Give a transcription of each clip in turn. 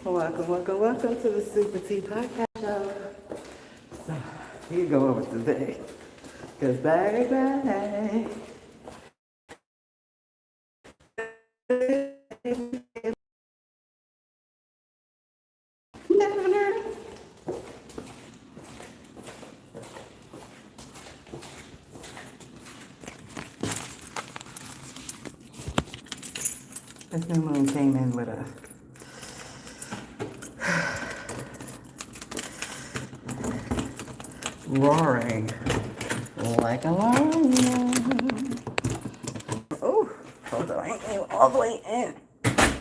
Welcome to the SupaTea Podcast Show. So, here you go over today. Because baby, this new moon came in with a roaring like a lion. Oh, hold on, I ain't even all the way in.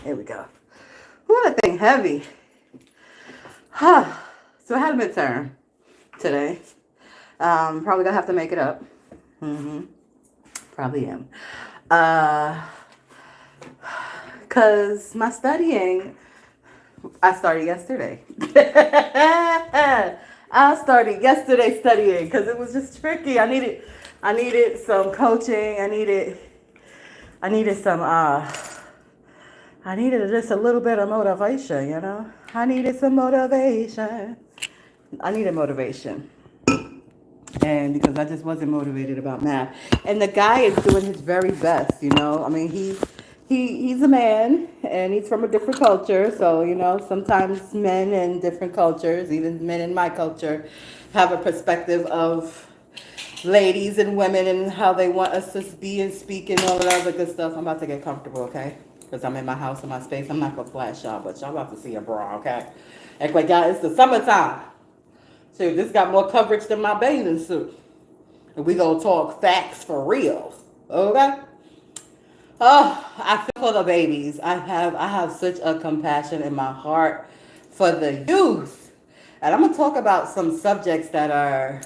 Here we go. Ooh, that thing heavy. So I had a midterm today. Probably gonna have to make it up. Probably am. Cause my studying, I started yesterday. I started yesterday studying because it was just tricky. I needed some coaching. I needed just a little bit of motivation, you know? I needed some motivation. I needed motivation. And because I just wasn't motivated about math. And the guy is doing his very best, you know? I mean, he's a man and he's from a different culture. So, you know, sometimes men in different cultures, even men in my culture, have a perspective of ladies and women and how they want us to be and speak and all of that other good stuff. I'm about to get comfortable, okay? Because I'm in my house, in my space. I'm not going to flash y'all, but y'all about to see a bra, okay? Act like y'all, it's the summertime. So this got more coverage than my bathing suit. And we going to talk facts for real, okay? Oh, I feel for the babies. I have such a compassion in my heart for the youth. And I'm going to talk about some subjects that are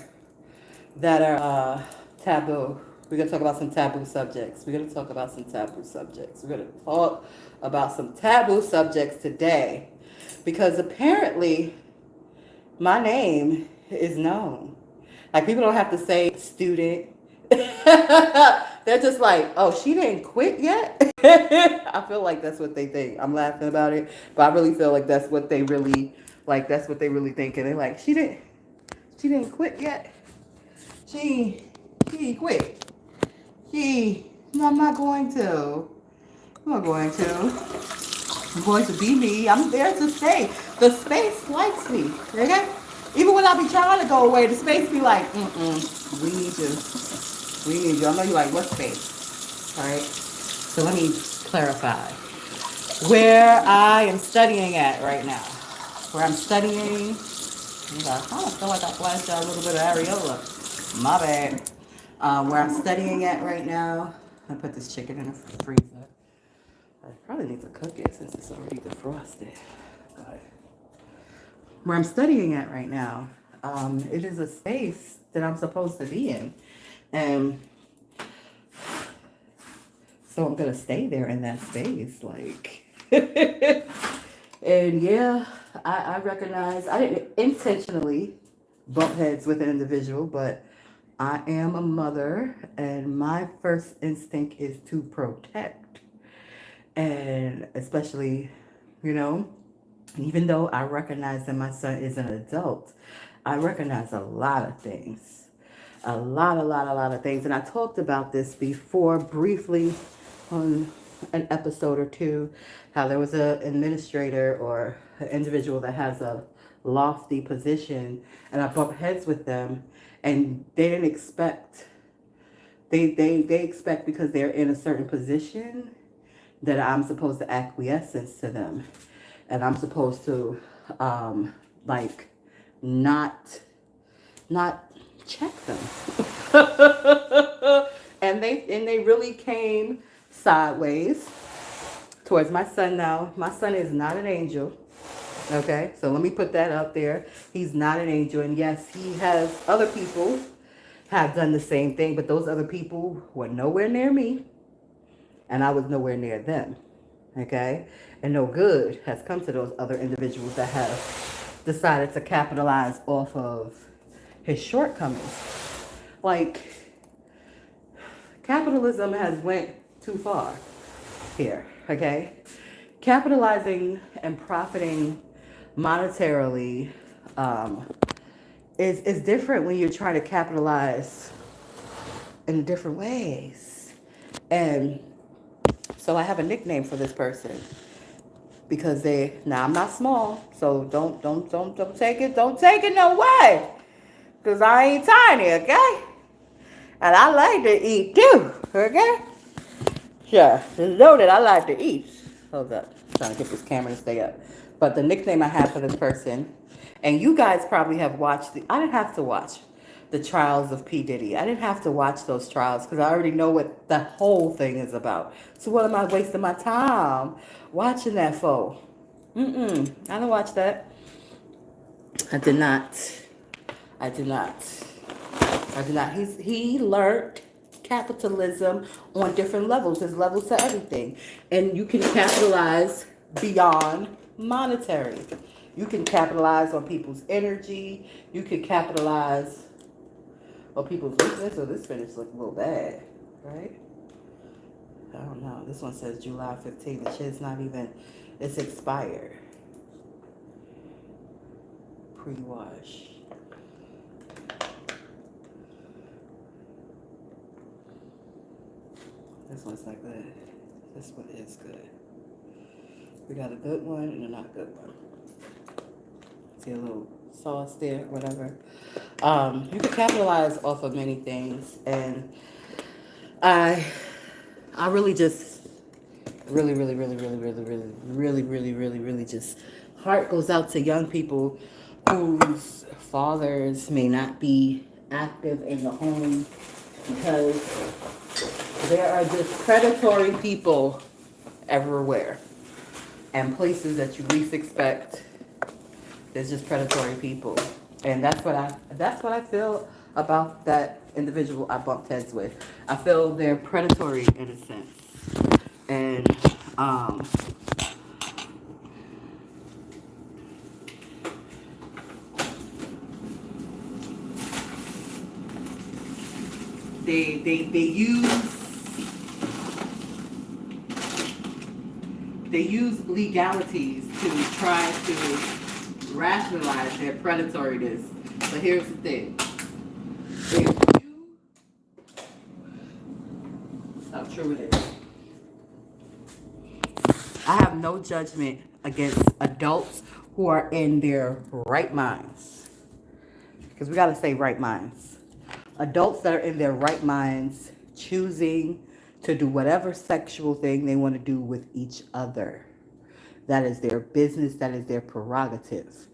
taboo. We're going to talk about some taboo subjects. We're going to talk about some taboo subjects. We're going to talk about some taboo subjects today. Because apparently, my name is known. Like, people don't have to say student. They're just like, oh, she didn't quit yet? I feel like that's what they think. I'm laughing about it, but I really feel like that's what they really think. And they're like, she didn't quit yet. She quit. No, I'm not going to. I'm going to be me. I'm there to stay. The space likes me. Okay? Even when I be trying to go away, the space be like, we need you. I know you like, what space? All right? So let me clarify. Where I am studying at right now. Where I'm studying, I kind of feel like I flashed out a little bit of areola. My bad. Where I'm studying at right now, I put this chicken in the freezer. I probably need to cook it since it's already defrosted. But where I'm studying at right now, it is a space that I'm supposed to be in. And so I'm going to stay there in that space. Like, and yeah, I recognize, I didn't intentionally bump heads with an individual, but I am a mother and my first instinct is to protect. And especially, you know, even though I recognize that my son is an adult, I recognize a lot of things. A lot of things. And I talked about this before briefly on an episode or two, how there was an administrator or an individual that has a lofty position, and I bumped heads with them, and they didn't expect, they expect because they're in a certain position that I'm supposed to acquiesce to them. And I'm supposed to, not check them. and they really came sideways towards my son now. My son is not an angel. Okay, so let me put that out there. He's not an angel. And yes, he has other people have done the same thing, but those other people were nowhere near me. And I was nowhere near them, okay? And no good has come to those other individuals that have decided to capitalize off of his shortcomings. Like, capitalism has went too far here, okay? capitalizing and profiting monetarily is different when you're trying to capitalize in different ways. And so I have a nickname for this person because now I'm not small, so don't take it no way, because I ain't tiny, okay? And I like to eat too, okay? Yeah, just know that I like to eat. Hold up, I'm trying to get this camera to stay up. But the nickname I have for this person, and you guys probably have watched I didn't have to watch the trials of P. Diddy. I didn't have to watch those trials because I already know what the whole thing is about. So what am I wasting my time watching that for? I didn't watch that. I did not. He learned capitalism on different levels. There's levels to everything. And you can capitalize beyond monetary. You can capitalize on people's energy. You can capitalize on people's weakness. So this finish looks a little bad, right? I don't know. This one says July 15th. The shit's not even, it's expired. Pre-wash. This one's not good. This one is good. We got a good one and a not good one. See a little sauce there, whatever. You can capitalize off of many things, and I really just really just heart goes out to young people whose fathers may not be active in the home, because there are just predatory people everywhere, and places that you least expect. There's just predatory people, and that's what I feel about that individual I bumped heads with. I feel they're predatory in a sense, and they use legalities to try to rationalize their predatoriness. But here's the thing. How true it is. I have no judgment against adults who are in their right minds. Because we got to say right minds. Adults that are in their right minds choosing to do whatever sexual thing they want to do with each other. That is their business. That is their prerogative.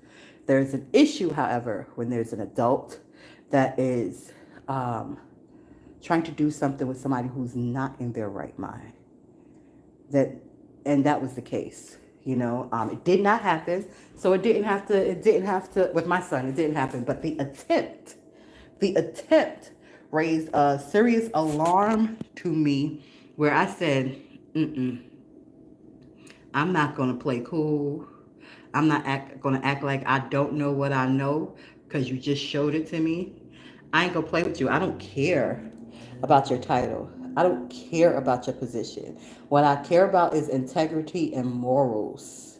There's an issue, however, when there's an adult that is trying to do something with somebody who's not in their right mind. And that was the case. It did not happen. So it didn't have to, with my son, it didn't happen. But the attempt raised a serious alarm to me, where I said, I'm not going to play cool. I'm not going to act like I don't know what I know because you just showed it to me. I ain't going to play with you. I don't care about your title. I don't care about your position. What I care about is integrity and morals.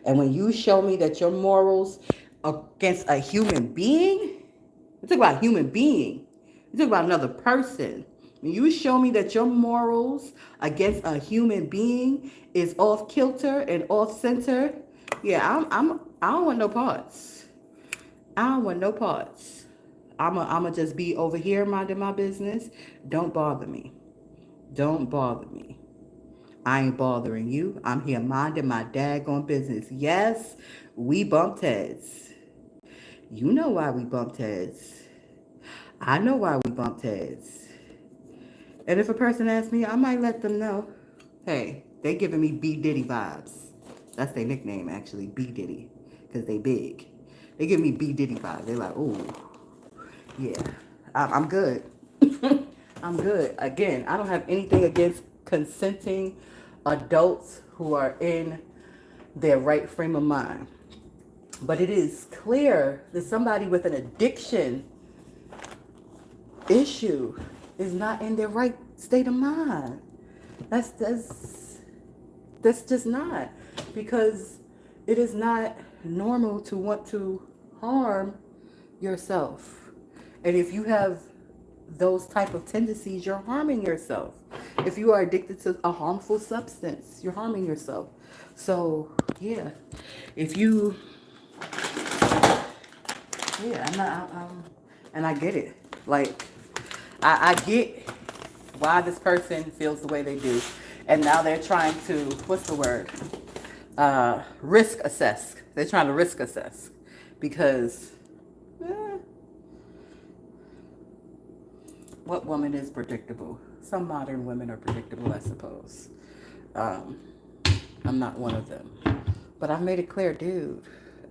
And when you show me that your morals against a human being, you talk about a human being. You talk about another person. When you show me that your morals against a human being is off kilter and off center, yeah, I don't want no parts. I don't want no parts. I'ma just be over here minding my business. Don't bother me. Don't bother me. I ain't bothering you. I'm here minding my daggone business. Yes, we bumped heads. You know why we bumped heads. I know why we bumped heads. And if a person asks me, I might let them know, hey, they giving me B. Diddy vibes. That's their nickname, actually, B. Diddy, because they big. They give me B. Diddy vibes. They're like, ooh, yeah, I'm good. I'm good. Again, I don't have anything against consenting adults who are in their right frame of mind. But it is clear that somebody with an addiction issue is not in their right state of mind. That's just not. because it is not normal to want to harm yourself. And if you have those type of tendencies, you're harming yourself. If you are addicted to a harmful substance, you're harming yourself. So yeah, if you, yeah, and I get it. Like, I get why this person feels the way they do, and now they're trying to, what's the word? Risk assess. They're trying to risk assess because eh, what woman is predictable? Some modern women are predictable, I suppose. Um, I'm not one of them. But I've made it clear, dude,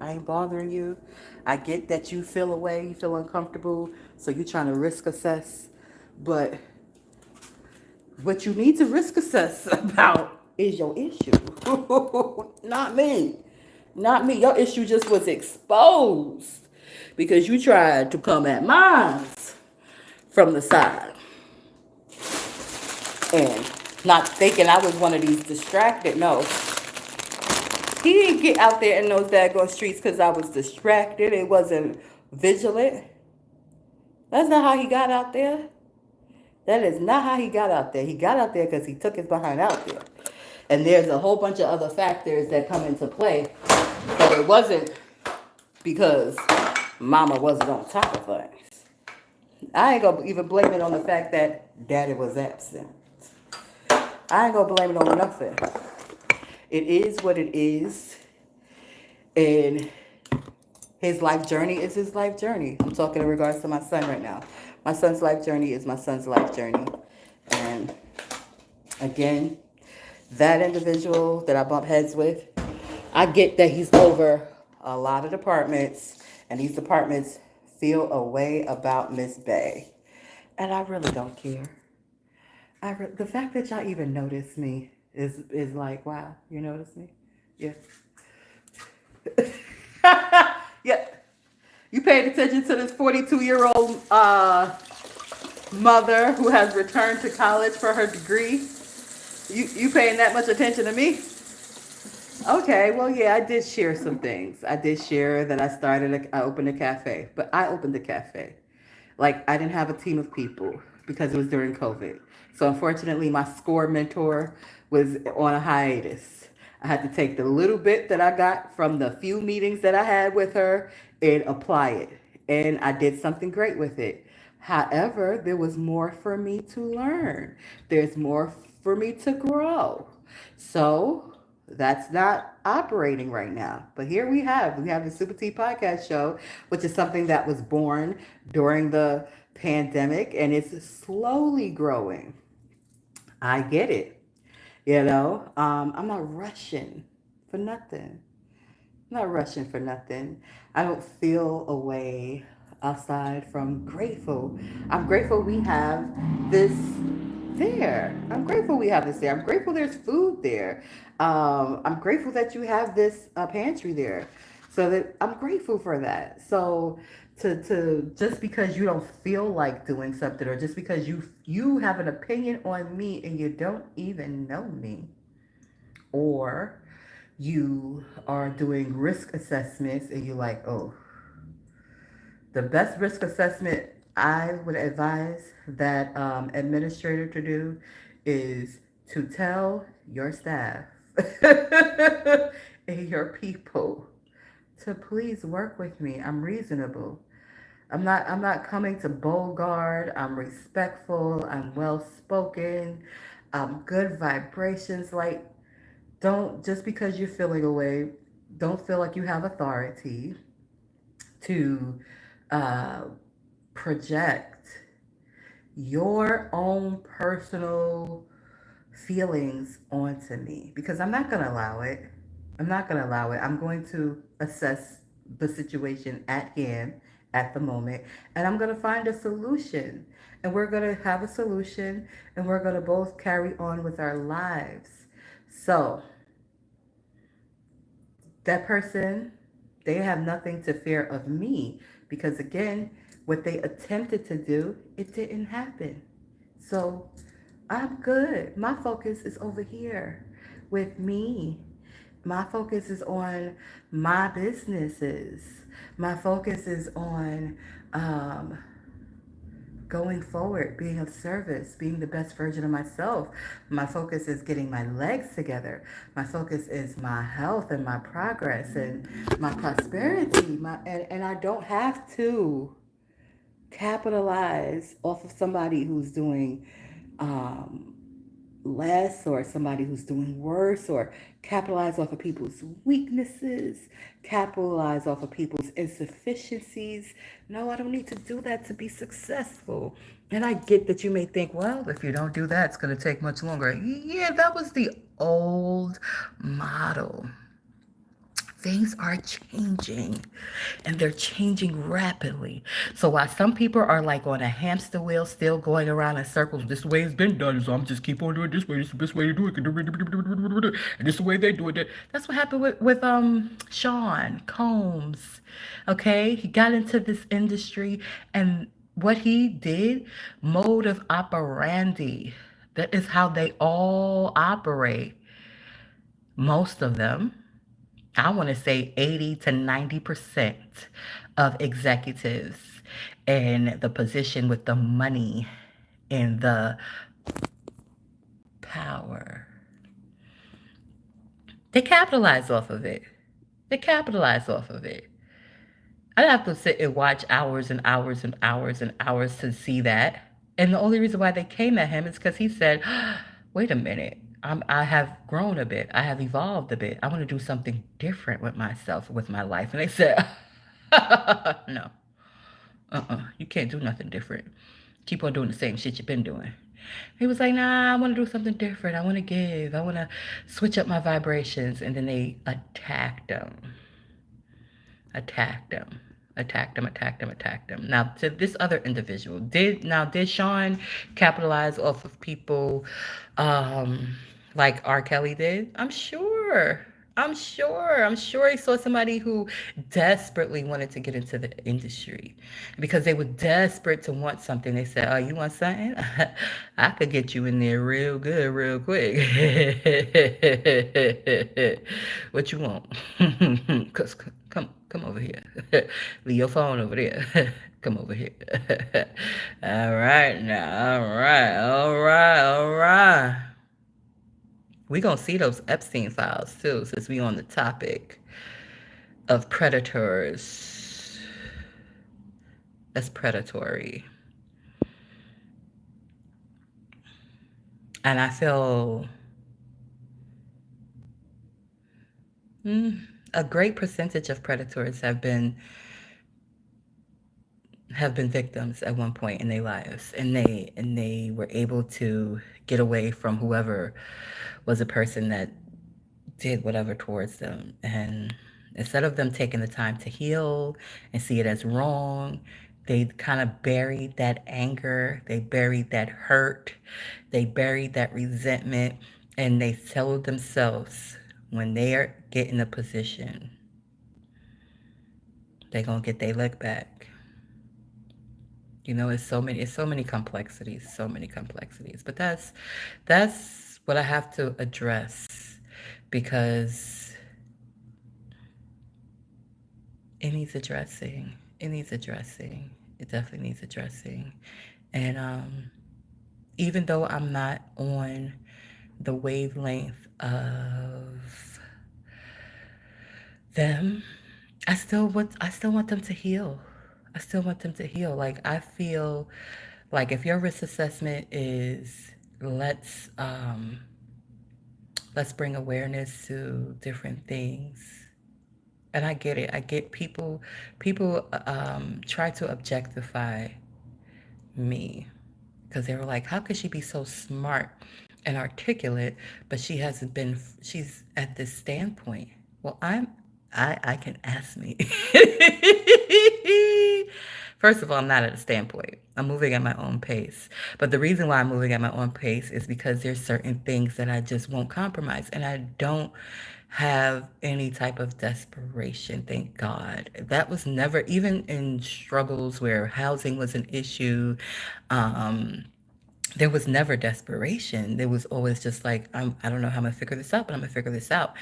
I ain't bothering you. I get that you feel away, you feel uncomfortable, so you're trying to risk assess. But what you need to risk assess about is your issue. Not me. Not me. Your issue just was exposed because you tried to come at mine from the side. And not thinking I was one of these distracted. No. He didn't get out there in those daggone streets because I was distracted. It wasn't vigilant. That's not how he got out there. That is not how he got out there. He got out there because he took his behind out there. And there's a whole bunch of other factors that come into play. But it wasn't because mama wasn't on top of things. I ain't going to even blame it on the fact that daddy was absent. I ain't going to blame it on nothing. It is what it is. And his life journey is his life journey. I'm talking in regards to my son right now. My son's life journey is my son's life journey. And again, that individual that I bump heads with, I get that he's over a lot of departments, and these departments feel a way about Miss Bay. And I really don't care. The fact that y'all even notice me is like, wow, you notice me? Yeah. Yeah. You paid attention to this 42-year-old mother who has returned to college for her degree? You paying that much attention to me? Okay, well, yeah, I did share some things. I did share that I opened a cafe, but I opened a cafe. Like, I didn't have a team of people because it was during COVID. So unfortunately, my SCORE mentor was on a hiatus. I had to take the little bit that I got from the few meetings that I had with her and apply it. And I did something great with it. However, there was more for me to learn. There's more for me to grow. So that's not operating right now. But here we have the SupaTea Podcast Show, which is something that was born during the pandemic and it's slowly growing. I get it. I'm not rushing for nothing. I'm not rushing for nothing. I don't feel a way aside from grateful. I'm grateful we have this there. I'm grateful we have this there. I'm grateful there's food there. I'm grateful that you have this pantry there. So that I'm grateful for that. So to just because you don't feel like doing something or just because you have an opinion on me and you don't even know me, or you are doing risk assessments and you're like, oh, the best risk assessment I would advise that administrator to do is to tell your staff and your people to please work with me. I'm reasonable. I'm not coming to Bogart. I'm respectful. I'm well spoken. I'm good vibrations. Like, don't, just because you're feeling away, don't feel like you have authority to uh, project your own personal feelings onto me because I'm not going to allow it. I'm not going to allow it. I'm going to assess the situation at hand at the moment and I'm going to find a solution. And we're going to have a solution and we're going to both carry on with our lives. So, that person, they have nothing to fear of me because again, what they attempted to do, it didn't happen. So I'm good. My focus is over here with me My focus is on my businesses. My focus is on um, going forward, being of service, being the best version of myself. My focus is getting my legs together. My focus is my health and my progress and my prosperity. And I don't have to capitalize off of somebody who's doing um, less, or somebody who's doing worse, or capitalize off of people's weaknesses, capitalize off of people's insufficiencies. No, I don't need to do that to be successful. And I get that you may think, well, if you don't do that, it's going to take much longer. Yeah, that was the old model. Things are changing, and they're changing rapidly. So while some people are like on a hamster wheel, still going around in circles, this way it's been done, so I'm just keep on doing it this way. It's the best way to do it. And this is the way they do it. That's what happened with Sean Combs. Okay, he got into this industry, and what he did, mode of operandi. That is how they all operate. Most of them, I want to say 80 to 90% of executives in the position with the money and the power, they capitalize off of it. They capitalize off of it. I'd have to sit and watch hours and hours and hours and hours to see that. And the only reason why they came at him is because he said, wait a minute, I have grown a bit. I have evolved a bit. I want to do something different with myself, with my life. And they said, no, you can't do nothing different. Keep on doing the same shit you've been doing. He was like, nah, I want to do something different. I want to give. I want to switch up my vibrations. And then they attacked him. Attacked him. Attacked him, attacked him, attacked him. Now, to this other individual, did Sean capitalize off of people like R. Kelly did? I'm sure. I'm sure he saw somebody who desperately wanted to get into the industry because they were desperate to want something. They said, oh, you want something? I could get you in there real good, real quick. What you want? Cause come over here. Leave your phone over there. Come over here. All right now. All right. We gonna see those Epstein files too, since we on the topic of predators. That's predatory. And I feel a great percentage of predators have been victims at one point in their lives, and they were able to get away from whoever was a person that did whatever towards them. And instead of them taking the time to heal and see it as wrong, they kind of buried that anger, they buried that hurt, they buried that resentment, and they told themselves when they are get in a position, they're gonna get their leg back. You know, it's so many complexities, But that's what I have to address, because it needs addressing. It needs addressing. It definitely needs addressing. And even though I'm not on the wavelength of them, I still want them to heal. I still want them to heal. Like, I feel like if your risk assessment is let's bring awareness to different things. And I get it. I get people try to objectify me because they were like, how could she be so smart and articulate, but she's at this standpoint. Well, I can ask me. First of all, I'm not at a standpoint. I'm moving at my own pace. But the reason why I'm moving at my own pace is because there's certain things that I just won't compromise. And I don't have any type of desperation, thank God. That was never, even in struggles where housing was an issue, there was never desperation. There was always just like, I don't know how I'm gonna figure this out, but I'm gonna figure this out.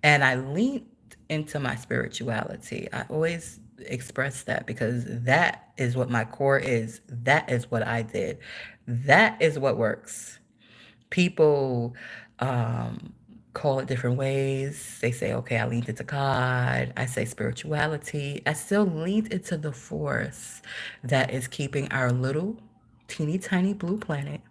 And I leaned into my spirituality. I always express that because that is what my core is. That is what I did. That is what works. People call it different ways. They say, okay, I leaned into God. I say spirituality. I still leaned into the force that is keeping our little teeny tiny blue planet.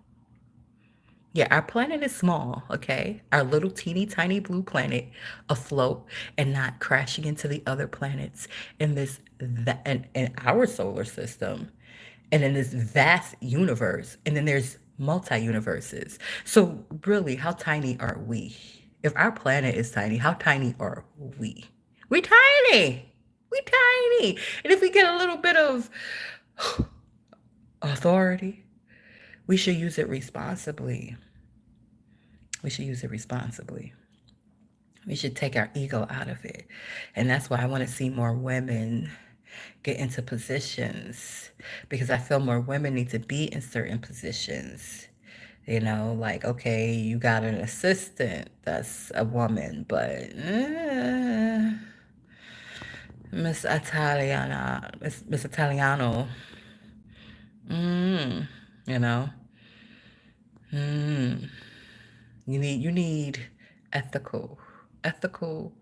Yeah, our planet is small, okay? Our little teeny tiny blue planet afloat and not crashing into the other planets in this that in our solar system and in this vast universe. And then there's multi-universes. So really, how tiny are we? If our planet is tiny, how tiny are we? We're tiny. We tiny. And if we get a little bit of authority, we should use it responsibly. We should use it responsibly. We should take our ego out of it. And that's why I want to see more women get into positions because I feel more women need to be in certain positions. You know, like, okay, you got an assistant that's a woman, but Miss Italiano, you know, mm, you need ethical, ethical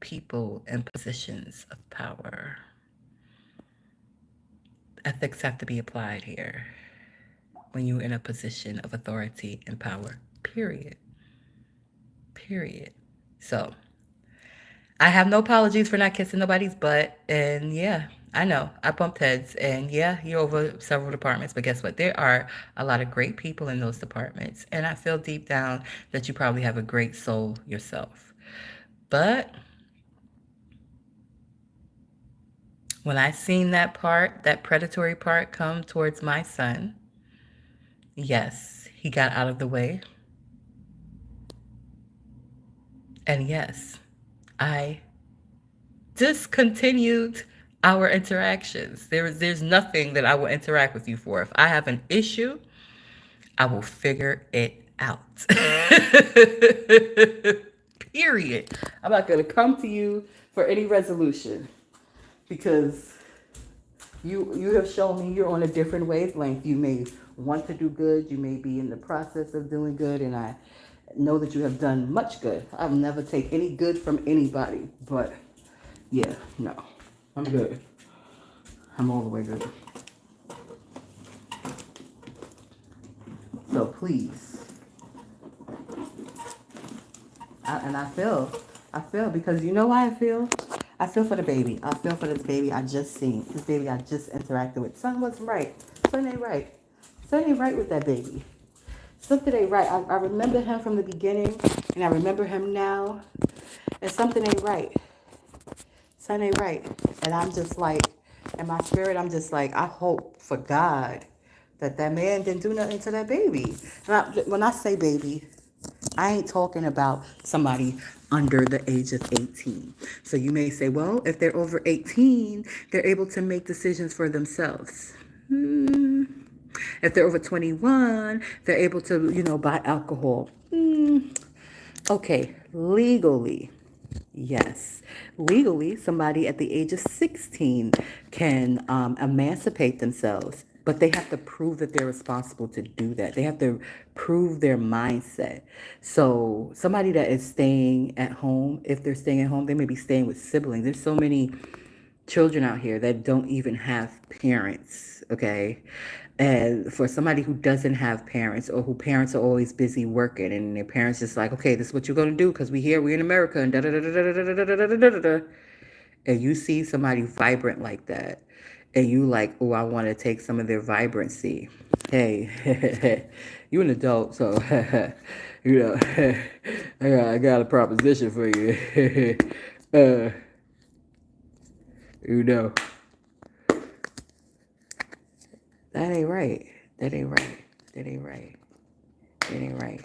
people in positions of power. Ethics have to be applied here when you're in a position of authority and power. Period. Period. So I have no apologies for not kissing nobody's butt. And yeah, I know I bumped heads. And yeah, you're over several departments. But guess what? There are a lot of great people in those departments. And I feel deep down that you probably have a great soul yourself. But when I seen that part, that predatory part come towards my son, yes, he got out of the way. And yes, I discontinued our interactions. There's nothing that I will interact with you for. If I have an issue, I will figure it out. Period. I'm not going to come to you for any resolution because you have shown me you're on a different wavelength. You may want to do good. You may be in the process of doing good, and I know that you have done much good. I'll never take any good from anybody, but yeah, no, I'm good. I'm all the way good. So please, I feel because you know why I feel? I feel for the baby. I feel for this baby I just seen. This baby I just interacted with. Something wasn't right. Something ain't right. Something ain't right with that baby. Something ain't right. I remember him from the beginning, and I remember him now, and something ain't right. Something ain't right. And I'm just like, in my spirit, I'm just like, I hope for God that that man didn't do nothing to that baby. When I say baby, I ain't talking about somebody under the age of 18. So you may say, well, if they're over 18, they're able to make decisions for themselves. If they're over 21, they're able to, buy alcohol. Okay, legally, yes. Legally, somebody at the age of 16 can emancipate themselves, but they have to prove that they're responsible to do that. They have to prove their mindset. So somebody that is staying at home, if they're staying at home, they may be staying with siblings. There's so many children out here that don't even have parents, okay? And for somebody who doesn't have parents or who parents are always busy working and their parents just like, okay, this is what you're going to do because we're in America and da-da-da-da-da-da-da-da-da-da-da. And you see somebody vibrant like that and you like, oh, I want to take some of their vibrancy. Hey, you an adult, so, I got a proposition for you. you know. That ain't right. That ain't right. That ain't right. That ain't right.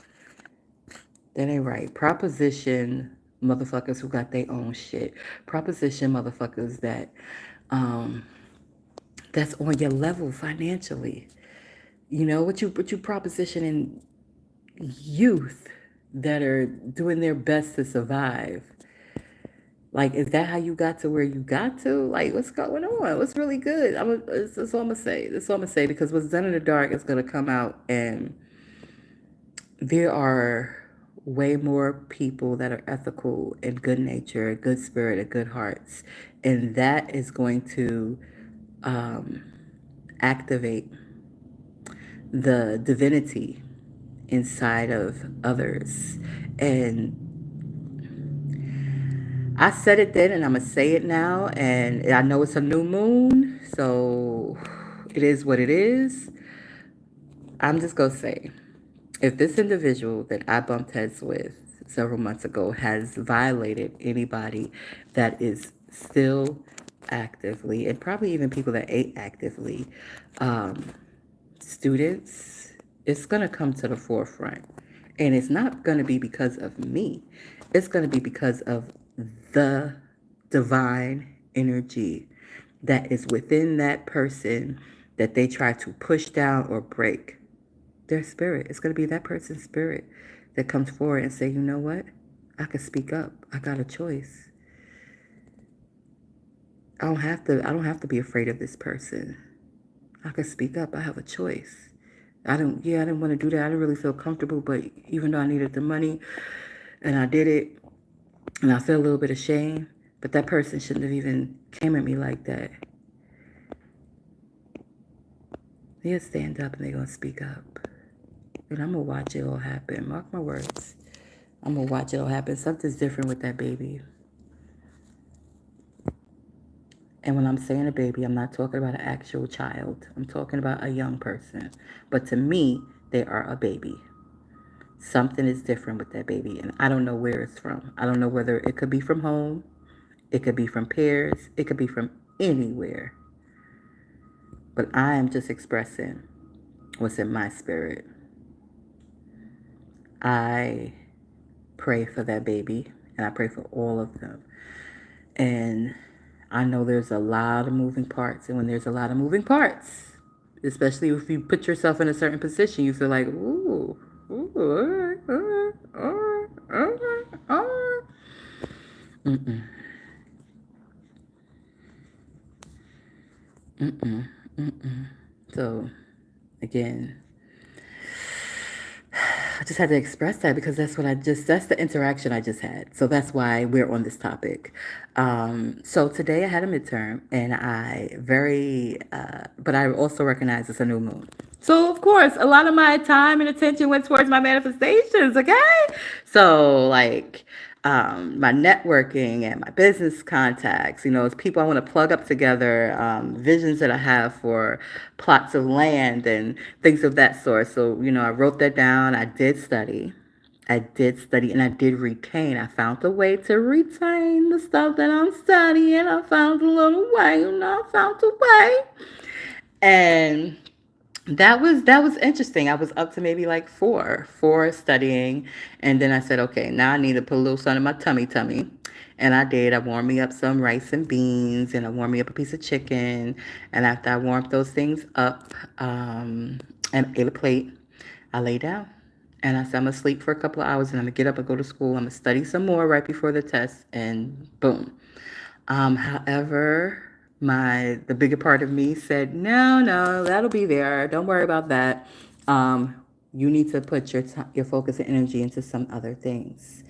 That ain't right. Proposition motherfuckers who got their own shit. Proposition motherfuckers that that's on your level financially. what you propositioning youth that are doing their best to survive. Like, is that how you got to where you got to? Like, what's going on? What's really good? That's all I'm gonna say. That's all I'm gonna say, because what's done in the dark is gonna come out, and there are way more people that are ethical and good nature, good spirit, and good hearts, and that is going to um, activate the divinity inside of others. And I said it then, and I'm going to say it now. And I know it's a new moon, so it is what it is. I'm just going to say, if this individual that I bumped heads with several months ago has violated anybody that is still actively, and probably even people that ain't actively, um, students, it's going to come to the forefront. And it's not going to be because of me. It's going to be because of the divine energy that is within that person that they try to push down or break. Their spirit. It's going to be that person's spirit that comes forward and say, you know what? I can speak up. I got a choice. I don't have to be afraid of this person. I can speak up. I have a choice. I didn't want to do that. I didn't really feel comfortable, but even though I needed the money and I did it, and I feel a little bit ashamed, but that person shouldn't have even came at me like that. They'll stand up and they're going to speak up. And I'm going to watch it all happen. Mark my words. I'm going to watch it all happen. Something's different with that baby. And when I'm saying a baby, I'm not talking about an actual child. I'm talking about a young person. But to me, they are a baby. Something is different with that baby. And I don't know where it's from. I don't know whether it could be from home. It could be from peers. It could be from anywhere. But I am just expressing what's in my spirit. I pray for that baby. And I pray for all of them. And I know there's a lot of moving parts. And when there's a lot of moving parts, especially if you put yourself in a certain position, you feel like, ooh, Mm-mm. Mm-mm. Mm-mm. So, again, I just had to express that because that's the interaction I just had. So that's why we're on this topic. So today I had a midterm, and but I also recognize it's a new moon. So of course, a lot of my time and attention went towards my manifestations, okay? So like, my networking and my business contacts, it's people I want to plug up together, visions that I have for plots of land and things of that sort. So, I wrote that down. I did study. And I did retain. I found a way to retain the stuff that I'm studying. I found a little way, I found a way. And that was interesting. I was up to maybe like four studying, and then I said, okay, now I need to put a little sun in my tummy, and I did. I warmed me up some rice and beans, and I warmed me up a piece of chicken, and after I warmed those things up, and ate a plate, I lay down, and I said I'm gonna sleep for a couple of hours, and I'm gonna get up and go to school. I'm gonna study some more right before the test, and boom. However, the bigger part of me said, no, that'll be there. Don't worry about that. You need to put your focus and energy into some other things,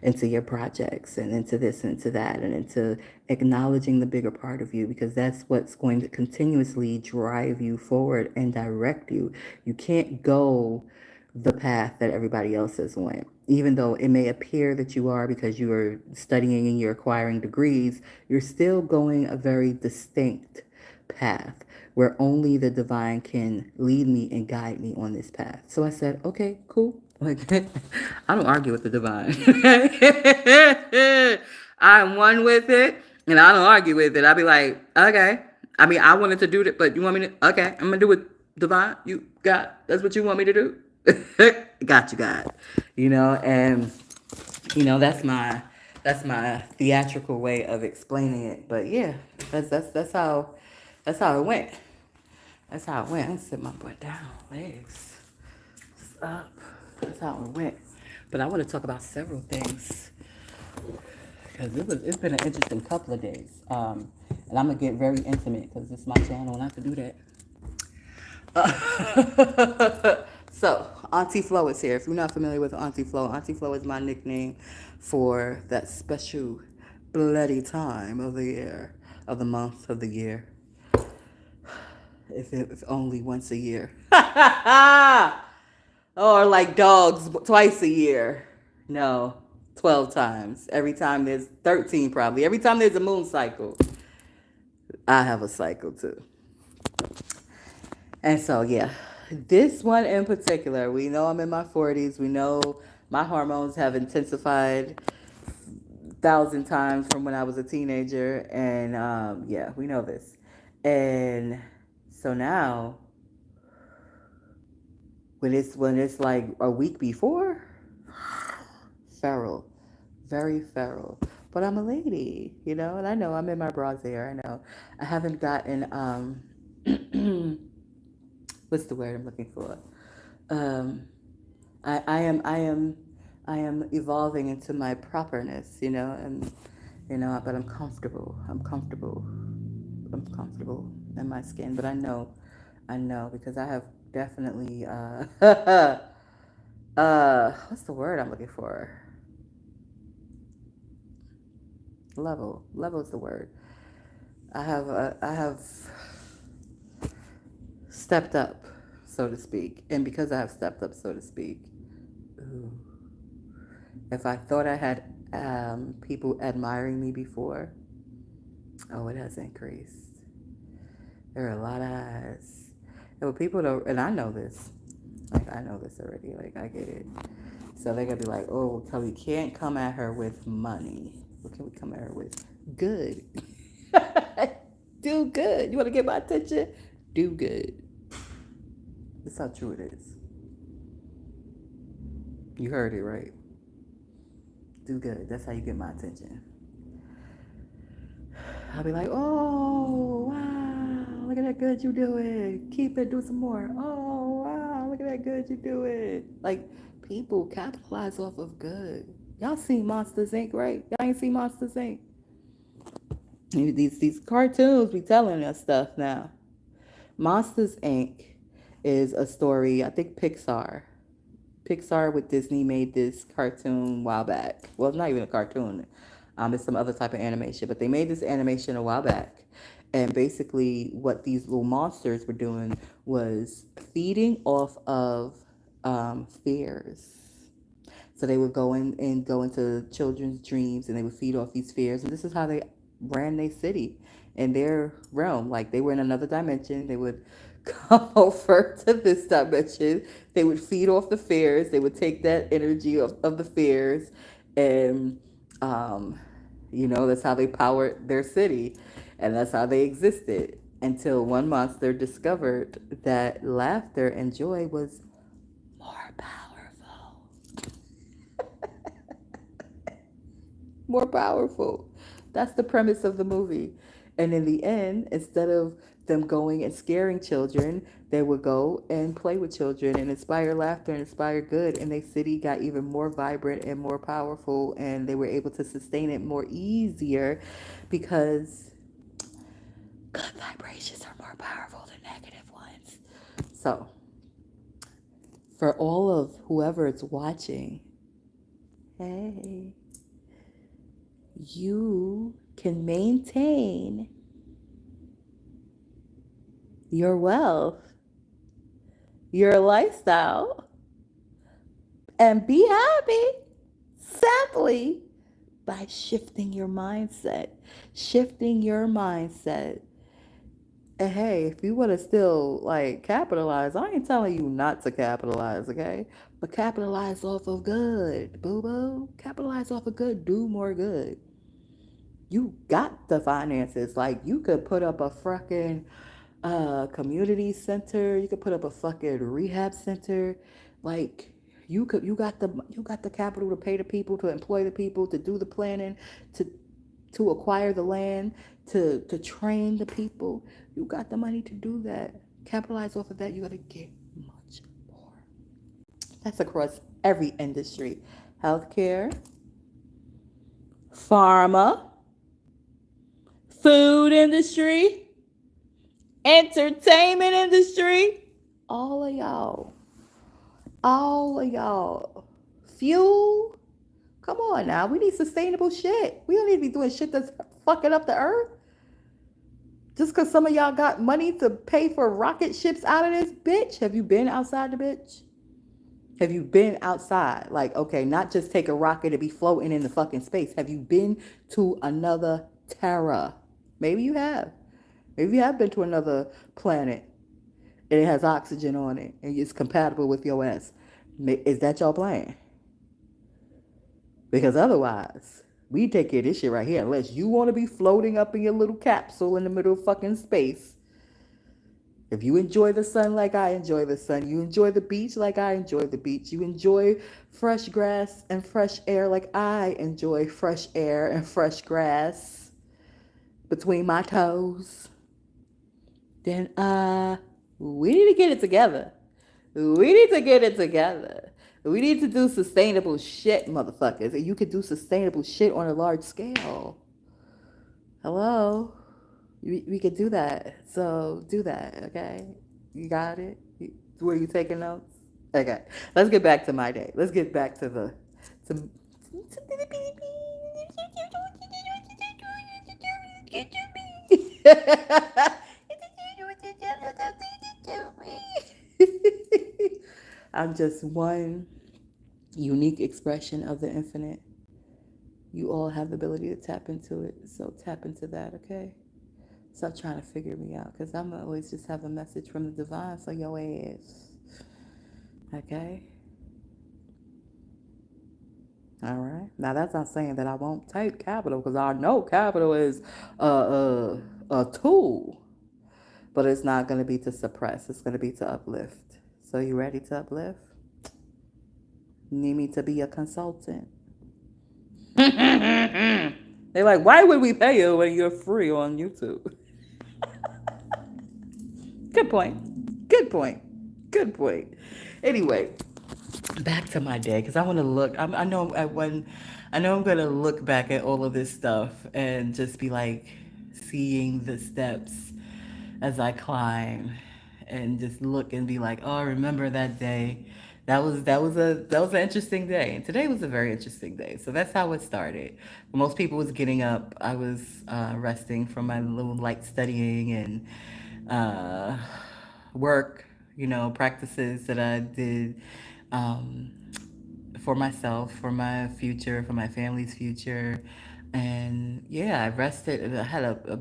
into your projects, and into this and into that, and into acknowledging the bigger part of you, because that's what's going to continuously drive you forward and direct you. You can't go the path that everybody else has went. Even though it may appear that you are, because you are studying and you're acquiring degrees, you're still going a very distinct path where only the divine can lead me and guide me on this path. So I said, okay, cool. Like, I don't argue with the divine. I'm one with it, and I don't argue with it. I'll be like, okay. I mean, I wanted to do that, but you want me to? Okay, I'm gonna do it, divine. That's what you want me to do. Got you, God. And that's my theatrical way of explaining it. But yeah, that's how it went. That's how it went. I sit my butt down, legs up. That's how it went. But I want to talk about several things because it's been an interesting couple of days. And I'm gonna get very intimate because this is my channel and I can do that. So Auntie Flo is here. If you're not familiar with Auntie Flo is my nickname for that special bloody time of the year, of the month, of the year. If only once a year. Or like dogs twice a year. No, 12 times. Every time there's 13 probably. Every time there's a moon cycle, I have a cycle too. And so, yeah, this one in particular, we know I'm in my 40s. We know my hormones have intensified 1,000 times from when I was a teenager. And yeah, we know this. And so now, when it's like a week before, feral, very feral. But I'm a lady, and I know I'm in my brassiere. I know I haven't gotten what's the word I'm looking for? Um, I am evolving into my properness, and but I'm comfortable. I'm comfortable in my skin. But I know because I have definitely what's the word I'm looking for? Level is the word. I have stepped up, so to speak, and because I have stepped up, so to speak, ooh, if I thought I had people admiring me before, oh, it has increased. There are a lot of eyes. And people don't, and I know this. Like, I know this already. Like, I get it. So they're going to be like, oh, so we can't come at her with money. What can we come at her with? Good. Do good. You want to get my attention? Do good. That's how true it is. You heard it, right? Do good. That's how you get my attention. I'll be like, oh, wow, look at that good you doing. Keep it, do some more. Oh, wow, look at that good you doing. Like, people capitalize off of good. Y'all seen Monsters Inc., right? Y'all ain't seen Monsters Inc.? These cartoons be telling us stuff now. Monsters Inc. is a story, I think Pixar with Disney made this cartoon a while back. Well, it's not even a cartoon. It's some other type of animation. But they made this animation a while back. And basically what these little monsters were doing was feeding off of fears. So they would go in and go into children's dreams and they would feed off these fears. And this is how they ran their city in their realm. Like, they were in another dimension. They would come over to this dimension. They would feed off the fears. They would take that energy of the fears. And, that's how they powered their city. And that's how they existed until one monster discovered that laughter and joy was more powerful. More powerful. That's the premise of the movie. And in the end, instead of them going and scaring children, they would go and play with children and inspire laughter and inspire good. And their city got even more vibrant and more powerful. And they were able to sustain it more easier because good vibrations are more powerful than negative ones. So, for all of whoever is watching, hey, you can maintain your wealth, your lifestyle, and be happy simply by shifting your mindset. And hey, if you want to still capitalize, I ain't telling you not to capitalize, okay? But capitalize off of good, boo-boo. Capitalize off of good, do more good. You got the finances. Like, you could put up a fucking community center. You could put up a fucking rehab center. Like, you got the capital to pay the people, to employ the people, to do the planning, to acquire the land, to train the people. You got the money to do that. Capitalize off of that, you're going to get much more. That's across every industry. Healthcare, pharma, food industry, entertainment industry. All of y'all. All of y'all. Fuel. Come on now. We need sustainable shit. We don't need to be doing shit that's fucking up the earth. Just because some of y'all got money to pay for rocket ships out of this bitch. Have you been outside the bitch? Have you been outside? Like, okay, not just take a rocket to be floating in the fucking space. Have you been to another Terra? Maybe you have. Maybe you have been to another planet and it has oxygen on it and it's compatible with your ass. Is that y'all plan? Because otherwise, we take care of this shit right here. Unless you want to be floating up in your little capsule in the middle of fucking space. If you enjoy the sun like I enjoy the sun, you enjoy the beach like I enjoy the beach, you enjoy fresh grass and fresh air like I enjoy fresh air and fresh grass between my toes, then we need to get it together. We need to get it together. We need to do sustainable shit, motherfuckers. And you can do sustainable shit on a large scale. Hello? We could do that. So do that, okay? You got it? Were you taking notes? Okay. Let's get back to my day. Let's get back to the... I'm just one unique expression of the infinite. You all have the ability to tap into it. So tap into that, okay? Stop trying to figure me out, because I'm always just have a message from the divine for your ass. Okay? All right. Now, that's not saying that I won't type capital, because I know capital is a tool. But it's not going to be to suppress. It's going to be to uplift. So you ready to uplift? Need me to be a consultant? They're like, why would we pay you when you're free on YouTube? Good point. Good point. Good point. Anyway, back to my day, because I want to look. I know I'm going to look back at all of this stuff and just be like seeing the steps as I climb, and just look and be like, oh, I remember that day. That was an interesting day, and today was a very interesting day. So that's how it started. Most people was getting up. I was resting from my little light studying and work, practices that I did for myself, for my future, for my family's future. And yeah, I rested and I had a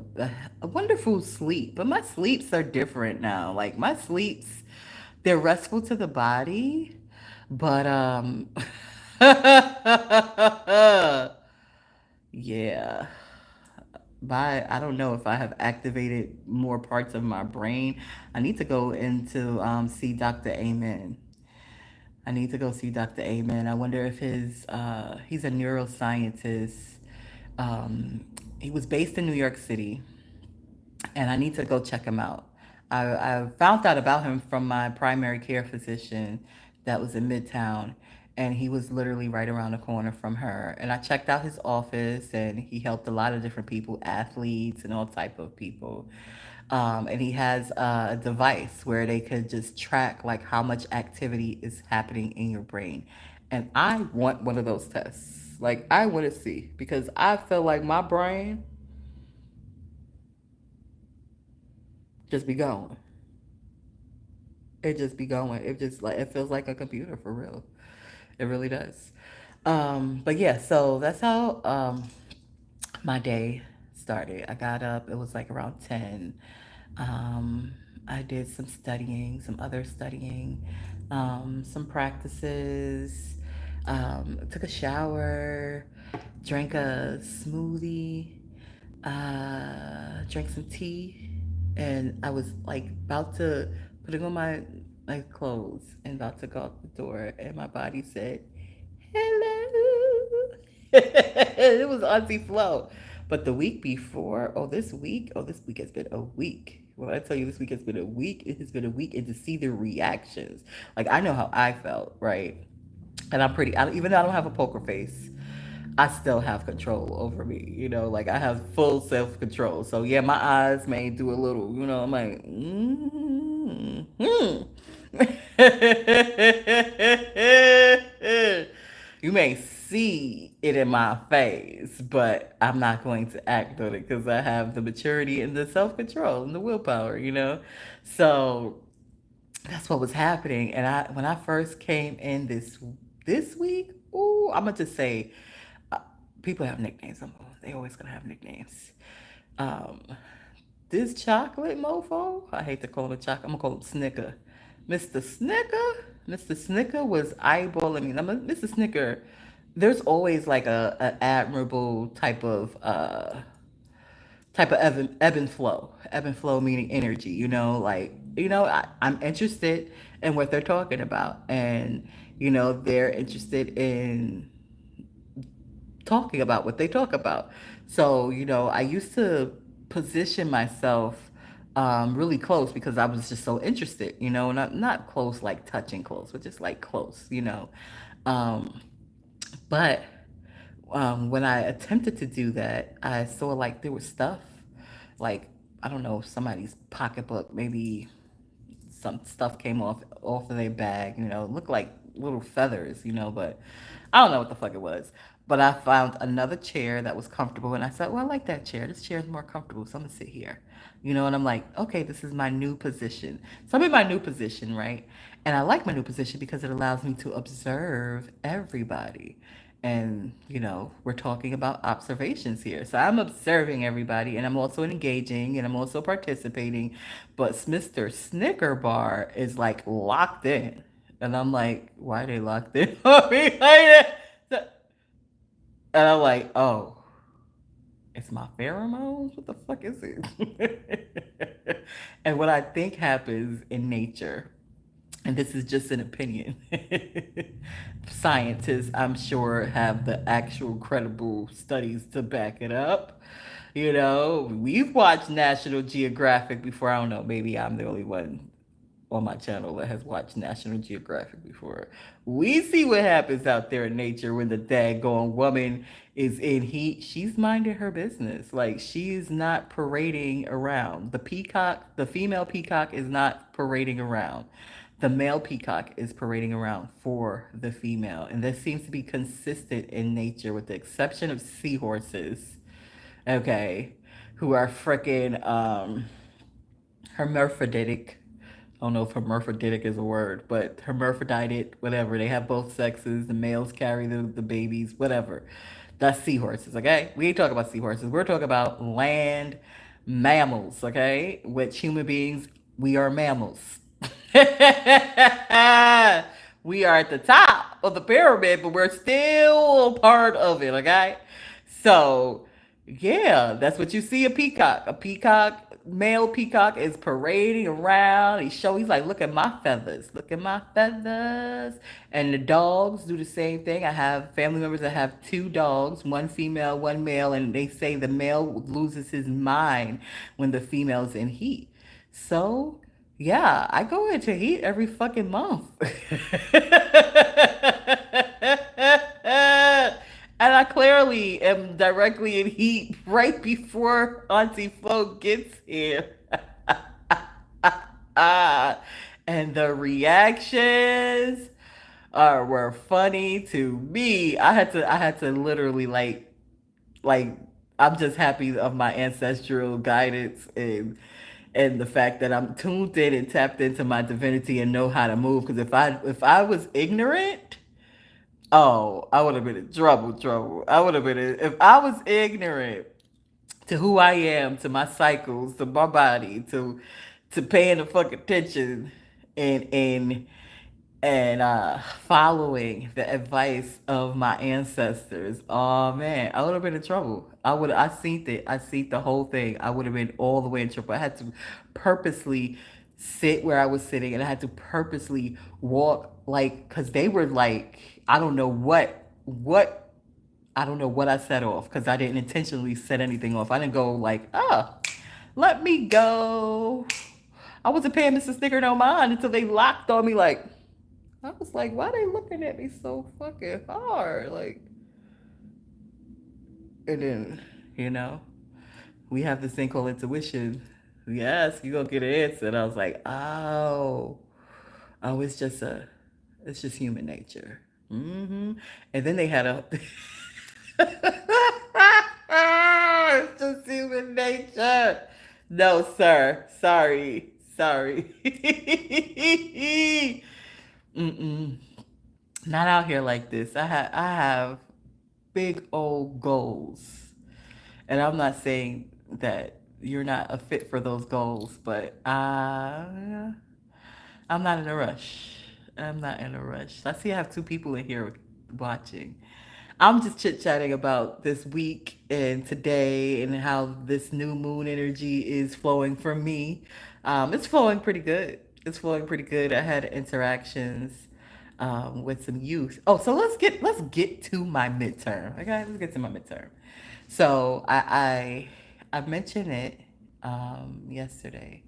wonderful sleep. But my sleeps are different now. Like my sleeps, they're restful to the body, but yeah. I don't know if I have activated more parts of my brain. I need to go into see Dr. Amen. I need to go see Dr. Amen. I wonder if he's a neuroscientist. He was based in New York City, and I need to go check him out. I found out about him from my primary care physician that was in Midtown, and he was literally right around the corner from her. And I checked out his office, and he helped a lot of different people, athletes and all type of people. And he has a device where they could just track like how much activity is happening in your brain. And I want one of those tests. Like I want to see, because I feel like my brain just be going. It just be going. It just like it feels like a computer for real. It really does. But yeah, so that's how my day started. I got up. It was like around 10. I did some studying, some other studying, some practices. Took a shower, drank a smoothie, drank some tea, and I was like about to putting on my clothes and about to go out the door, and my body said, "Hello." It was Auntie Flo. But the week before, this week has been a week. When I tell you this week has been a week, it has been a week, and to see the reactions. Like, I know how I felt, right? And even though I don't have a poker face, I still have control over me. Like, I have full self control. So yeah, my eyes may do a little. I'm like, you may see it in my face, but I'm not going to act on it because I have the maturity and the self control and the willpower. So that's what was happening. And when I first came in this week, ooh, I'm gonna just say, uh, people have nicknames. They always gonna have nicknames. Um, this chocolate mofo, I hate to call him a chocolate. I'm gonna call him Snicker. Mr. Snicker, Mr. Snicker was eyeballing me. Mr. Snicker. There's always like a admirable type of ebb and flow meaning energy, like, I'm interested in what they're talking about, and they're interested in talking about what they talk about. So I used to position myself really close because I was just so interested, not close like touching close, but just like close. um, but when I attempted to do that, I saw like there was stuff, like, I don't know, somebody's pocketbook, maybe some stuff came off of their bag, it looked like little feathers, but I don't know what the fuck it was. But I found another chair that was comfortable, and I said, well, I like that chair. This chair is more comfortable, so I'm gonna sit here. And I'm like, okay, this is my new position. So I'm in my new position, right? And I like my new position because it allows me to observe everybody. And, we're talking about observations here. So I'm observing everybody, and I'm also engaging, and I'm also participating. But Mr. Snicker Bar is like locked in. And I'm like, why are they locked in? And I'm like, oh, it's my pheromones? What the fuck is it? And what I think happens in nature, and this is just an opinion, scientists, I'm sure, have the actual credible studies to back it up. We've watched National Geographic before. I don't know, maybe I'm the only one on my channel that has watched National Geographic before. We see what happens out there in nature when the daggone woman is in heat. She's minding her business. Like, she's not parading around. The female peacock is not parading around. The male peacock is parading around for the female. And this seems to be consistent in nature with the exception of seahorses, okay, who are freaking hermaphroditic. I don't know if hermaphroditic is a word, but hermaphroditic, whatever. They have both sexes. The males carry the babies, whatever. That's seahorses, okay? We ain't talking about seahorses. We're talking about land mammals, okay? Which human beings, we are mammals. We are at the top of the pyramid, but we're still part of it, okay? So, yeah, that's what you see a peacock. A peacock, male peacock, is parading around. He's like, look at my feathers. Look at my feathers. And the dogs do the same thing. I have family members that have two dogs, one female, one male, and they say the male loses his mind when the female's in heat. So, yeah, I go into heat every fucking month. And I clearly am directly in heat right before Auntie Flo gets here. And the reactions were funny to me. I had to literally like I'm just happy of my ancestral guidance and the fact that I'm tuned in and tapped into my divinity and know how to move. Because if I was ignorant, oh, I would have been in trouble. I would have been if I was ignorant to who I am, to my cycles, to my body, to paying the fuck attention and following the advice of my ancestors. Oh man, I would have been in trouble. I seen the whole thing. I would have been all the way in trouble. I had to purposely sit where I was sitting, and I had to purposely walk, like, because they were like, I don't know what I don't know what I set off because I didn't intentionally set anything off. I didn't go like, oh, let me go. I wasn't paying Mr. Snicker no mind until they locked on me. Like, I was like, why they looking at me so fucking hard? Like, and then, you know, we have this thing called intuition. We ask, you gonna get an answer. And I was like, oh, it's just human nature. And then they had a, it's just human nature. No, sir. Sorry. Mm-mm. Not out here like this. I have big old goals. And I'm not saying that you're not a fit for those goals, but I'm not in a rush. I'm not in a rush. I see I have two people in here watching. I'm just chit chatting about this week and today and how this new moon energy is flowing for me. It's flowing pretty good. It's flowing pretty good. I had interactions with some youth. Oh, so let's get to my midterm. Okay, let's get to my midterm. So I mentioned it yesterday,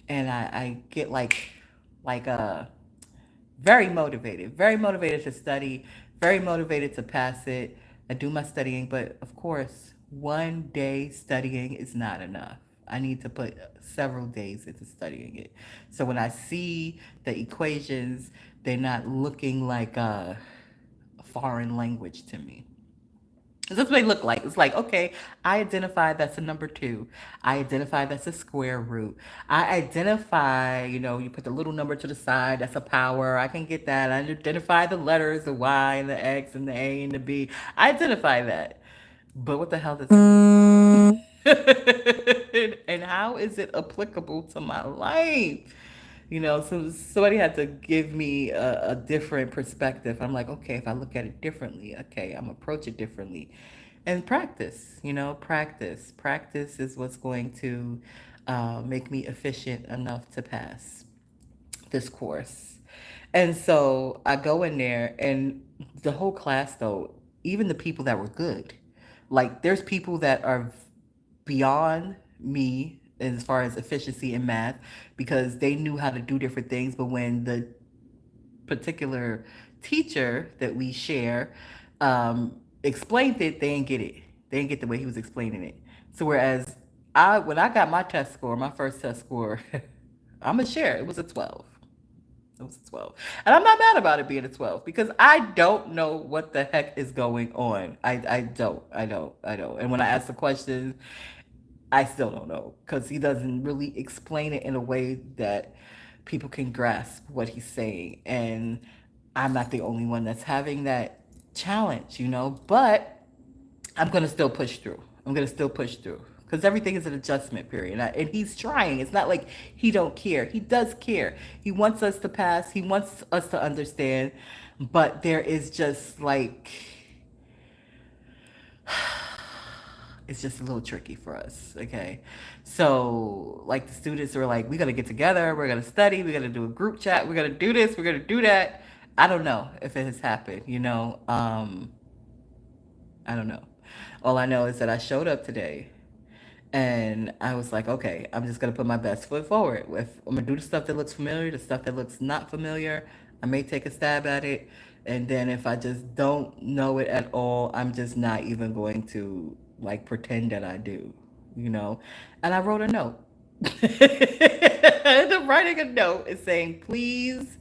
and I get like very motivated to study, very motivated to pass it. I do my studying, but of course, one day studying is not enough. I need to put several days into studying it. So when I see the equations, they're not looking like a foreign language to me. That's what they look like. It's like, okay, I identify that's a number two. I identify that's a square root. I identify, you put the little number to the side, that's a power. I can get that. I identify the letters, the Y and the X and the A and the B. I identify that. But what the hell does it mean? And how is it applicable to my life? So somebody had to give me a different perspective. I'm like, okay, if I look at it differently, okay, I'm approach it differently. And practice, practice. Practice is what's going to make me efficient enough to pass this course. And so I go in there, and the whole class, though, even the people that were good, like there's people that are beyond me as far as efficiency in math because they knew how to do different things. But when the particular teacher that we share explained it, they didn't get it. They didn't get the way he was explaining it. So whereas when I got my test score, my first test score, I'm gonna share it was a 12. It was a 12. And I'm not mad about it being a 12 because I don't know what the heck is going on. I don't. And when I ask the questions, I still don't know because he doesn't really explain it in a way that people can grasp what he's saying. And I'm not the only one that's having that challenge, but I'm going to still push through. Because everything is an adjustment period. And he's trying. It's not like he don't care. He does care. He wants us to pass. He wants us to understand. But there is just like, it's just a little tricky for us, okay? So, like, the students are like, we got to get together. We're going to study. We're going to do a group chat. We're going to do this. We're going to do that. I don't know if it has happened, I don't know. All I know is that I showed up today and I was like, okay, I'm just going to put my best foot forward. I'm going to do the stuff that looks familiar, the stuff that looks not familiar. I may take a stab at it. And then if I just don't know it at all, I'm just not even going to like pretend that I do, And I wrote a note. I'm writing a note and saying, please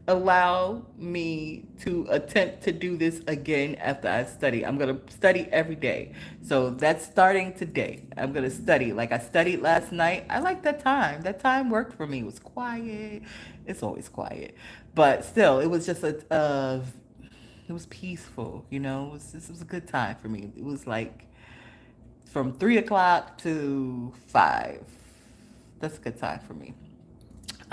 allow me to attempt to do this again after I study. I'm going to study every day. So that's starting today. I'm going to study. Like I studied last night. I like that time. That time worked for me. It was quiet. It's always quiet. But still, it was just it was peaceful, This was a good time for me. It was like from 3 o'clock to 5. That's a good time for me.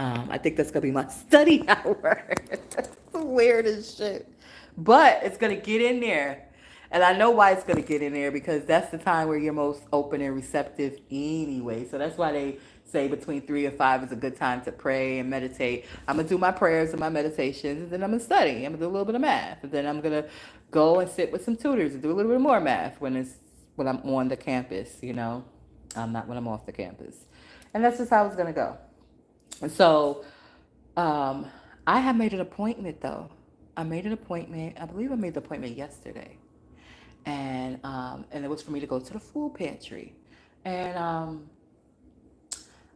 I think that's going to be my study hour. That's weird as shit. But it's going to get in there. And I know why it's going to get in there, because that's the time where you're most open and receptive anyway. So that's why they say between 3 and 5 is a good time to pray and meditate. I'm going to do my prayers and my meditations, and then I'm going to study. I'm going to do a little bit of math. And then I'm going to go and sit with some tutors and do a little bit more math when I'm on the campus, not when I'm off the campus. And that's just how it's going to go. And so I have made an appointment, though. I made an appointment. I believe I made the appointment yesterday, and it was for me to go to the food pantry, and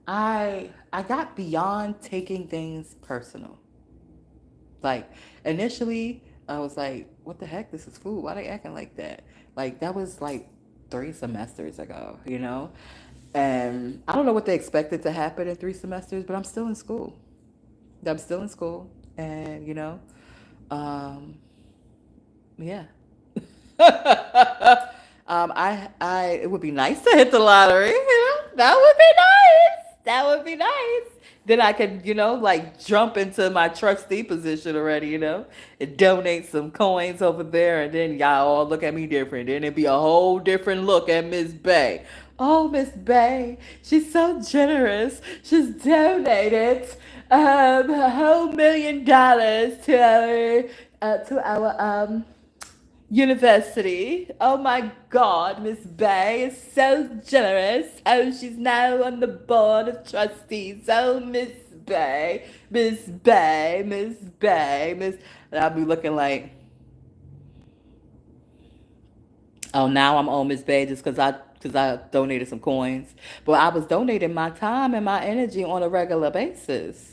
I got beyond taking things personal. Like, initially, I was like, "What the heck? This is food. Why they acting like that?" Like, that was like 3 semesters ago, And I don't know what they expected to happen in 3 semesters, but I'm still in school. I'm still in school, and um, yeah. It would be nice to hit the lottery. That would be nice. That would be nice. Then I could, like jump into my trustee position already, and donate some coins over there, and then y'all all look at me different. Then it'd be a whole different look at Miss Bay. Oh, Miss Bay, she's so generous. She's donated a whole $1 million to our university. Oh my God, Miss Bay is so generous. Oh, she's now on the board of trustees. Oh, Miss Bay, Miss Bay, Miss Bay, Miss. And I'll be looking like, oh, now I'm on Miss Bay just because I donated some coins. But I was donating my time and my energy on a regular basis.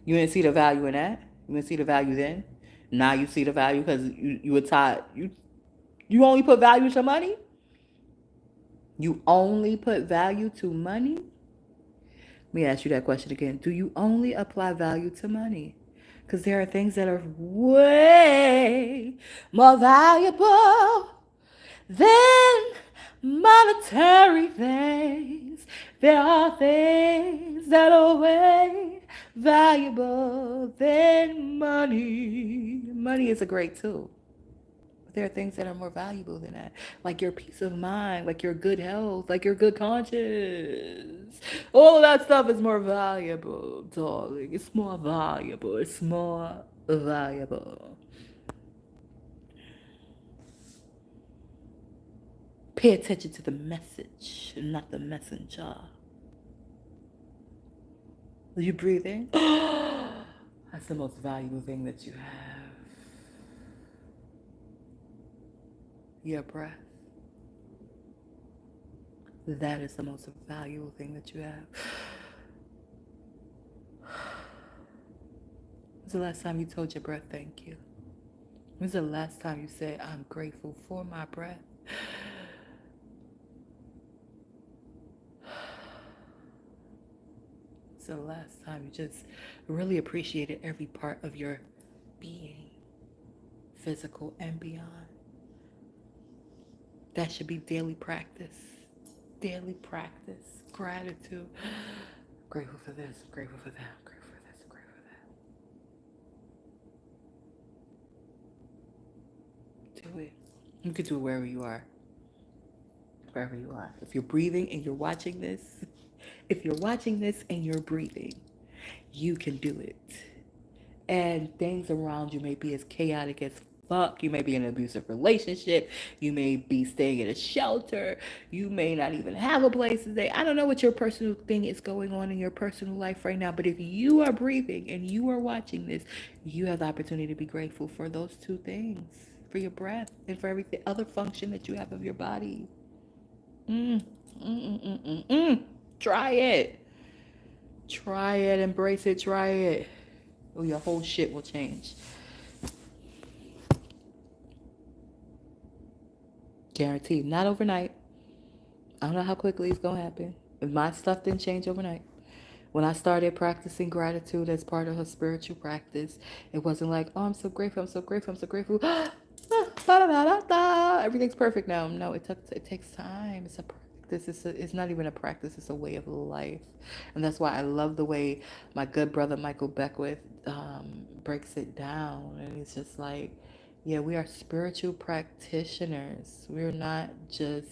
You didn't see the value in that. You didn't see the value then. Now you see the value because you were taught you only put value to money. You only put value to money. Let me ask you that question again. Do you only apply value to money? Because there are things that are way more valuable than monetary things. There are things that are way valuable than money. Money is a great tool. But there are things that are more valuable than that. Like your peace of mind, like your good health, like your good conscience. All of that stuff is more valuable, darling. It's more valuable. It's more valuable. Pay attention to the message, not the messenger. Are you breathing? That's the most valuable thing that you have. Your breath. That is the most valuable thing that you have. When's the last time you told your breath thank you? When's the last time you said, I'm grateful for my breath? So the last time you just really appreciated every part of your being, physical and beyond. That should be daily practice. Daily practice. Gratitude. Grateful for this, grateful for that, grateful for this, grateful for that. Do it. You can do it wherever you are. Wherever you are. If you're breathing and you're watching this, and you're breathing, you can do it. And things around you may be as chaotic as fuck. You may be in an abusive relationship. You may be staying in a shelter. You may not even have a place to stay. I don't know what your personal thing is going on in your personal life right now, but if you are breathing and you are watching this, you have the opportunity to be grateful for those two things, for your breath and for every other function that you have of your body. Try it. Try it. Embrace it. Try it. Or your whole shit will change. Guaranteed. Not overnight. I don't know how quickly it's going to happen. My stuff didn't change overnight. When I started practicing gratitude as part of a spiritual practice, it wasn't like, oh, I'm so grateful, I'm so grateful, I'm so grateful. Everything's perfect now. No, it takes time. It's a practice. It's not even a practice. It's a way of life. And that's why I love the way my good brother Michael Beckwith breaks it down. And it's just like, Yeah, we are spiritual practitioners. We're not just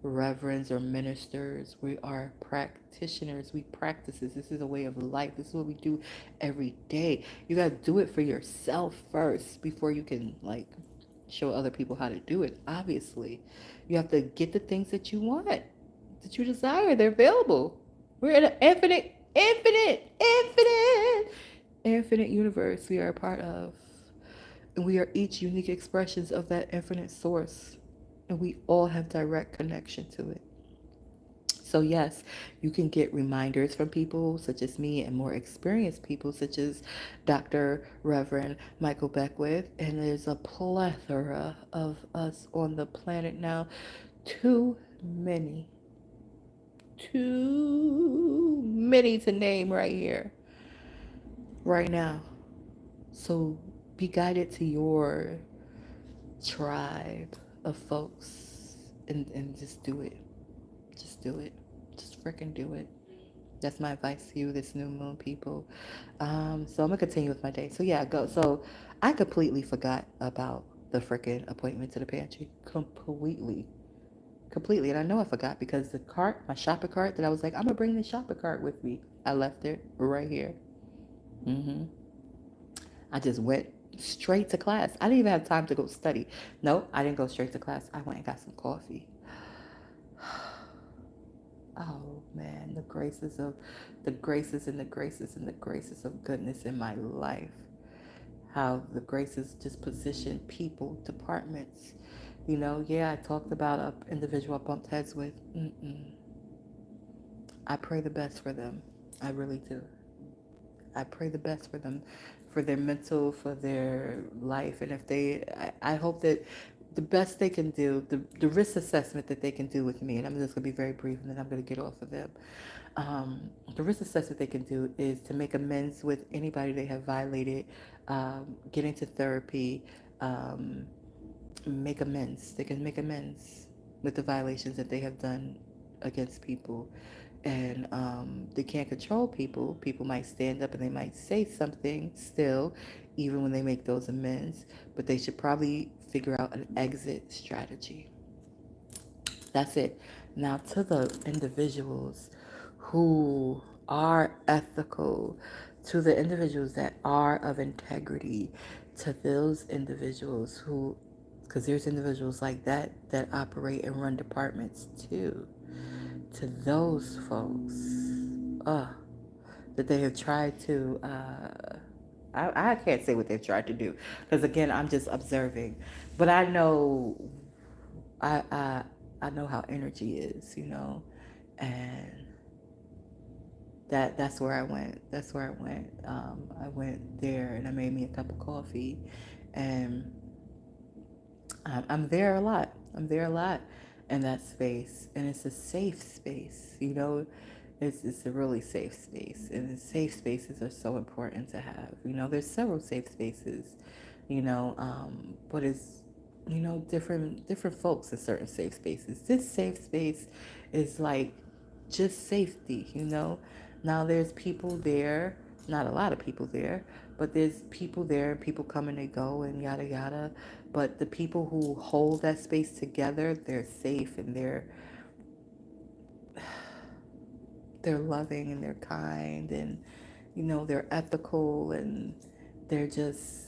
reverends or ministers. We are practitioners. We practice this. This is a way of life. This is what we do every day. You got to do it for yourself first before you can, like, show other people how to do it. Obviously, you have to get the things that you want, that you desire. They're available. We're in an infinite universe we are a part of. And we are each unique expressions of that infinite source. And we all have direct connection to it. So, yes, you can get reminders from people such as me and more experienced people such as Dr. Reverend Michael Beckwith. And there's a plethora of us on the planet now. Too many. Too many to name right here, right now. So, be guided to your tribe of folks and just do it. Just do it. Just freaking do it. That's my advice to you, this new moon people. So I'm gonna continue with my day. So yeah, go. So I completely forgot about the freaking appointment to the pantry. Completely. And I know I forgot because the cart, my shopping cart, that I was like, I'm gonna bring the shopping cart with me. I left it right here. hmm I just went straight to class. I didn't even have time to go study. No, I didn't go straight to class. I went and got some coffee. Oh man, the graces and the graces and the graces of goodness in my life. How the graces just position people, departments. Yeah, I talked about an individual I bumped heads with. I pray the best for them. I really do. I pray the best for them, for their mental, for their life. And if I hope that the best they can do, the risk assessment that they can do with me, and I'm just going to be very brief and then I'm going to get off of them. The risk assessment they can do is to make amends with anybody they have violated, get into therapy, um, make amends. They can make amends with the violations that they have done against people. And they can't control people. People might stand up and they might say something still, even when they make those amends. But they should probably figure out an exit strategy. That's it. Now, to the individuals who are ethical, to the individuals that are of integrity, to those individuals who, because there's individuals like that that operate and run departments too, to those folks, that they have tried to, I can't say what they've tried to do, because again, I'm just observing, but I, I, I know how energy is, and that's where I went. That's where I went. I went there and I made me a cup of coffee, and I'm there a lot. I'm there a lot in that space, and it's a safe space. It's a really safe space, and safe spaces are so important to have. There's several safe spaces, but it's different folks in certain safe spaces. This safe space is like just safety. Now there's people there, not a lot of people there, but there's people there, people come and they go and yada yada. But the people who hold that space together, they're safe and they're loving and they're kind and they're ethical and they're just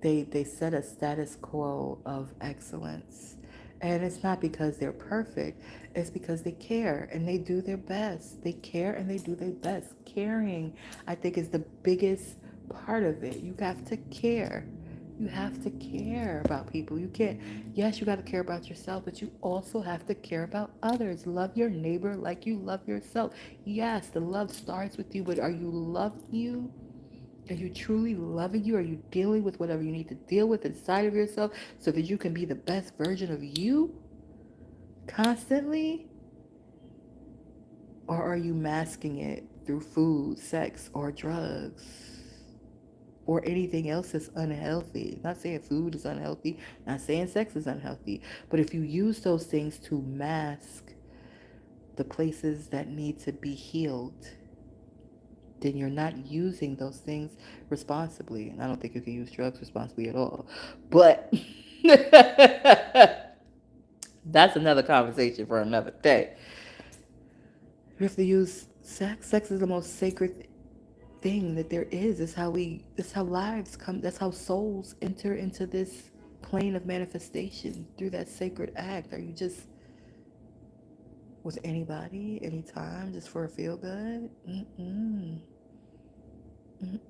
they set a status quo of excellence. And it's not because they're perfect, it's because they care and they do their best. They care and they do their best. Caring, I think, is the biggest part of it. You have to care. You have to care about people. You can't, yes, you got to care about yourself, but you also have to care about others. Love your neighbor like you love yourself. Yes, the love starts with you, but are you loving you? Are you truly loving you? Are you dealing with whatever you need to deal with inside of yourself so that you can be the best version of you constantly? Or are you masking it through food, sex, or drugs? Or anything else that's unhealthy? Not saying food is unhealthy, not saying sex is unhealthy, but if you use those things to mask the places that need to be healed, then you're not using those things responsibly. And I don't think you can use drugs responsibly at all. But that's another conversation for another day. You have to use sex. Sex is the most sacred thing that there is. It's how lives come, that's how souls enter into this plane of manifestation through that sacred act. Are you just with anybody, anytime, just for a feel good?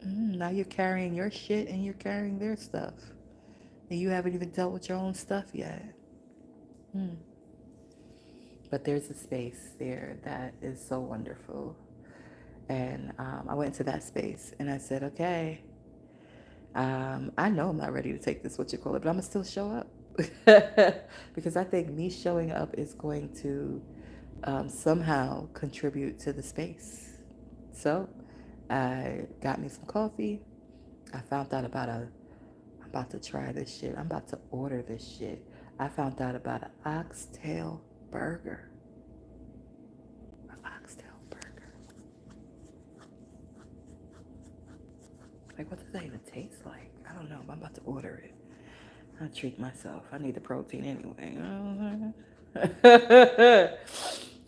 Now you're carrying your shit and you're carrying their stuff. And you haven't even dealt with your own stuff yet. But there's a space there that is so wonderful. And I went into that space and I said, okay, I know I'm not ready to take this, what you call it, but I'm going to still show up. Because I think me showing up is going to somehow contribute to the space. So I got me some coffee. I found out about I'm about to try this shit. I'm about to order this shit. I found out about an oxtail burger. An oxtail burger. Like, what does that even taste like? I don't know, but I'm about to order it. I'll treat myself. I need the protein anyway.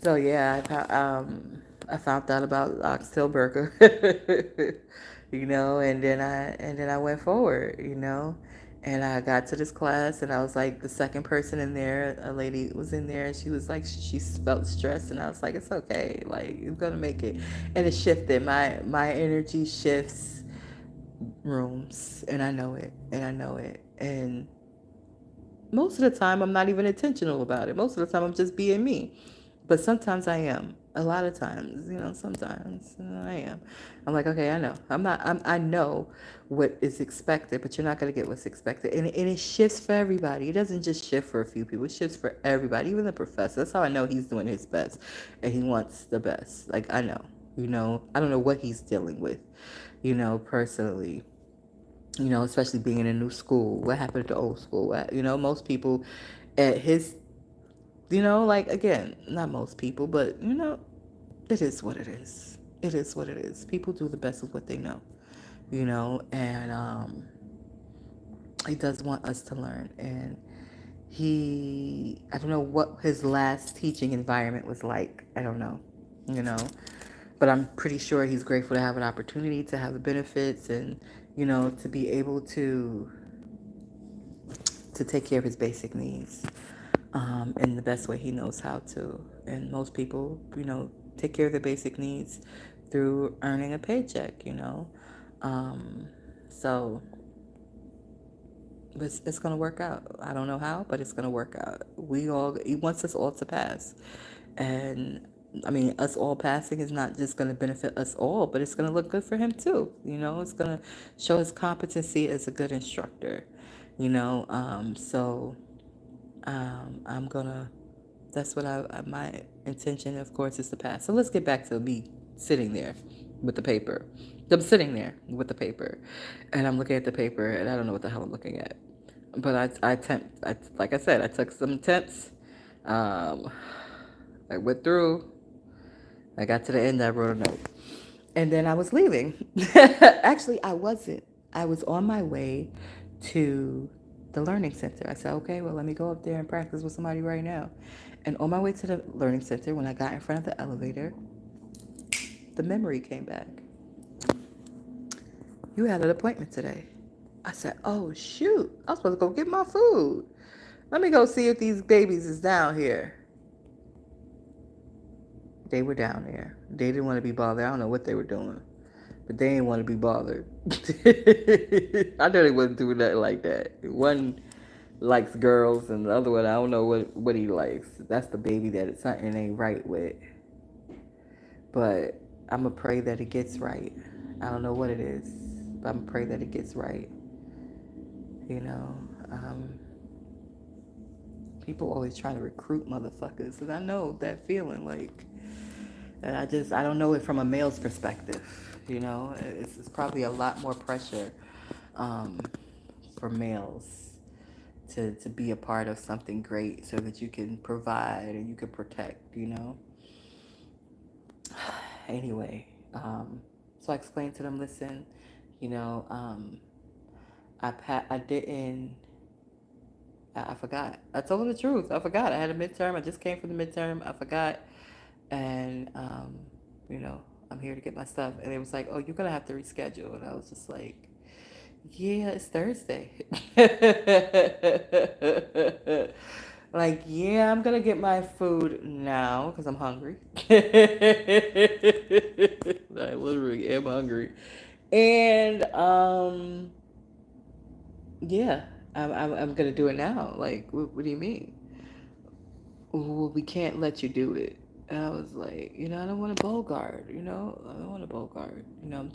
So yeah, I found out about oxtail burger, and then I went forward, and I got to this class and I was like the second person in there. A lady was in there and she was like, she felt stressed, and I was like, it's okay, like you're gonna make it. And it shifted. My energy shifts rooms, and I know it, and most of the time I'm not even intentional about it. Most of the time I'm just being me. But sometimes I am. A lot of times, sometimes I am. I'm like, okay, I know. I know what is expected, but you're not going to get what's expected. And it shifts for everybody. It doesn't just shift for a few people. It shifts for everybody, even the professor. That's how I know he's doing his best and he wants the best. Like, I know, I don't know what he's dealing with, personally. Especially being in a new school. What happened to old school? Most people at his, like, again, not most people, but, it is what it is. It is what it is. People do the best with what they know, and he does want us to learn. And I don't know what his last teaching environment was like. I don't know, but I'm pretty sure he's grateful to have an opportunity to have the benefits and, to be able to take care of his basic needs in the best way he knows how to. And most people, take care of their basic needs through earning a paycheck, so it's going to work out. I don't know how, but it's going to work out. He wants us all to pass. And I mean, us all passing is not just going to benefit us all, but it's going to look good for him too. It's going to show his competency as a good instructor, so I'm going to, that's what my intention, of course, is to pass. So let's get back to me sitting there with the paper. I'm sitting there with the paper, and I'm looking at the paper, and I don't know what the hell I'm looking at. But like I said, I took some attempts. I went through. I got to the end. I wrote a note, and then I was leaving. Actually, I wasn't. I was on my way to the learning center. I said, okay, well, let me go up there and practice with somebody right now. And on my way to the learning center, when I got in front of the elevator, the memory came back. You had an appointment today. I said, oh, shoot. I was supposed to go get my food. Let me go see if these babies is down here. They were down there. They didn't want to be bothered. I don't know what they were doing, but they didn't want to be bothered. I know they wasn't doing nothing like that. One likes girls, and the other one, I don't know what he likes. That's the baby that something ain't right with. But I'm going to pray that it gets right. I don't know what it is, but I'm going to pray that it gets right. People always try to recruit motherfuckers, and I know that feeling, like, and I don't know it from a male's perspective. It's probably a lot more pressure for males to be a part of something great so that you can provide and you can protect, Anyway, So I explained to them, listen, you know, I didn't, I forgot. I told them the truth. I forgot. I had a midterm. I just came from the midterm. I forgot. And, you know, I'm here to get my stuff. And it was like, oh, you're going to have to reschedule. And I was just like, yeah, it's Thursday. Like, yeah, I'm going to get my food now because I'm hungry. I literally am hungry. And, yeah, I'm going to do it now. Like, what do you mean? Well, we can't let you do it. And I was like, you know, I don't want to bogart, you know, I don't want to bogart, you know,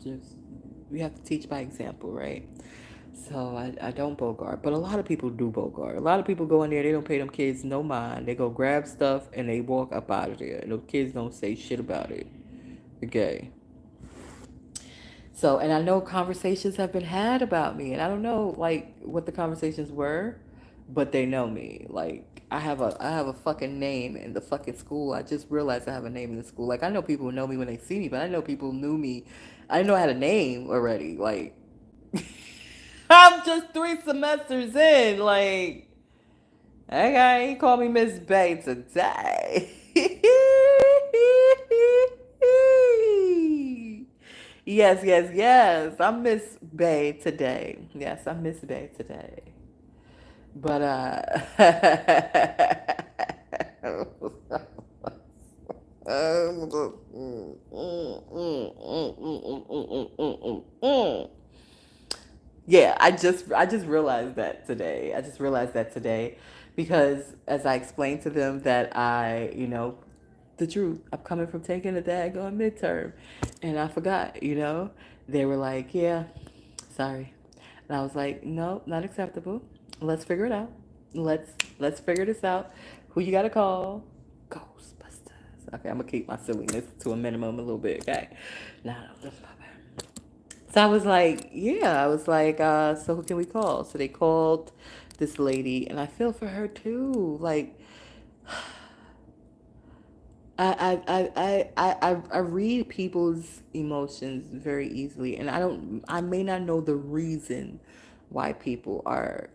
we have to teach by example, right? So I don't bogart, but a lot of people do bogart. A lot of people go in there, they don't pay them kids no mind. They go grab stuff and they walk up out of there. And the kids don't say shit about it. Okay. So, and I know conversations have been had about me, and I don't know like what the conversations were, but they know me. Like I have a fucking name in the fucking school. I just realized I have a name in the school. Like I know people know me when they see me, but I know people knew me. I didn't know I had a name already. Like I'm just 3 semesters in. Like okay, he called me Miss Bay today. Yes, yes, yes. I miss Bay today. Yes, I miss Bay today. But yeah, I just realized that today. I just realized that today because as I explained to them that I, you know, the truth. I'm coming from taking a daggone midterm and I forgot, you know. They were like, yeah, sorry. And I was like, no, not acceptable. Let's figure it out. Let's figure this out. Who you gotta call? Ghostbusters. Okay, I'm gonna keep my silliness to a minimum a little bit, okay? No, that's not bad. So I was like, yeah, I was like, so who can we call? So they called this lady and I feel for her too. Like I read people's emotions very easily, and I may not know the reason why people are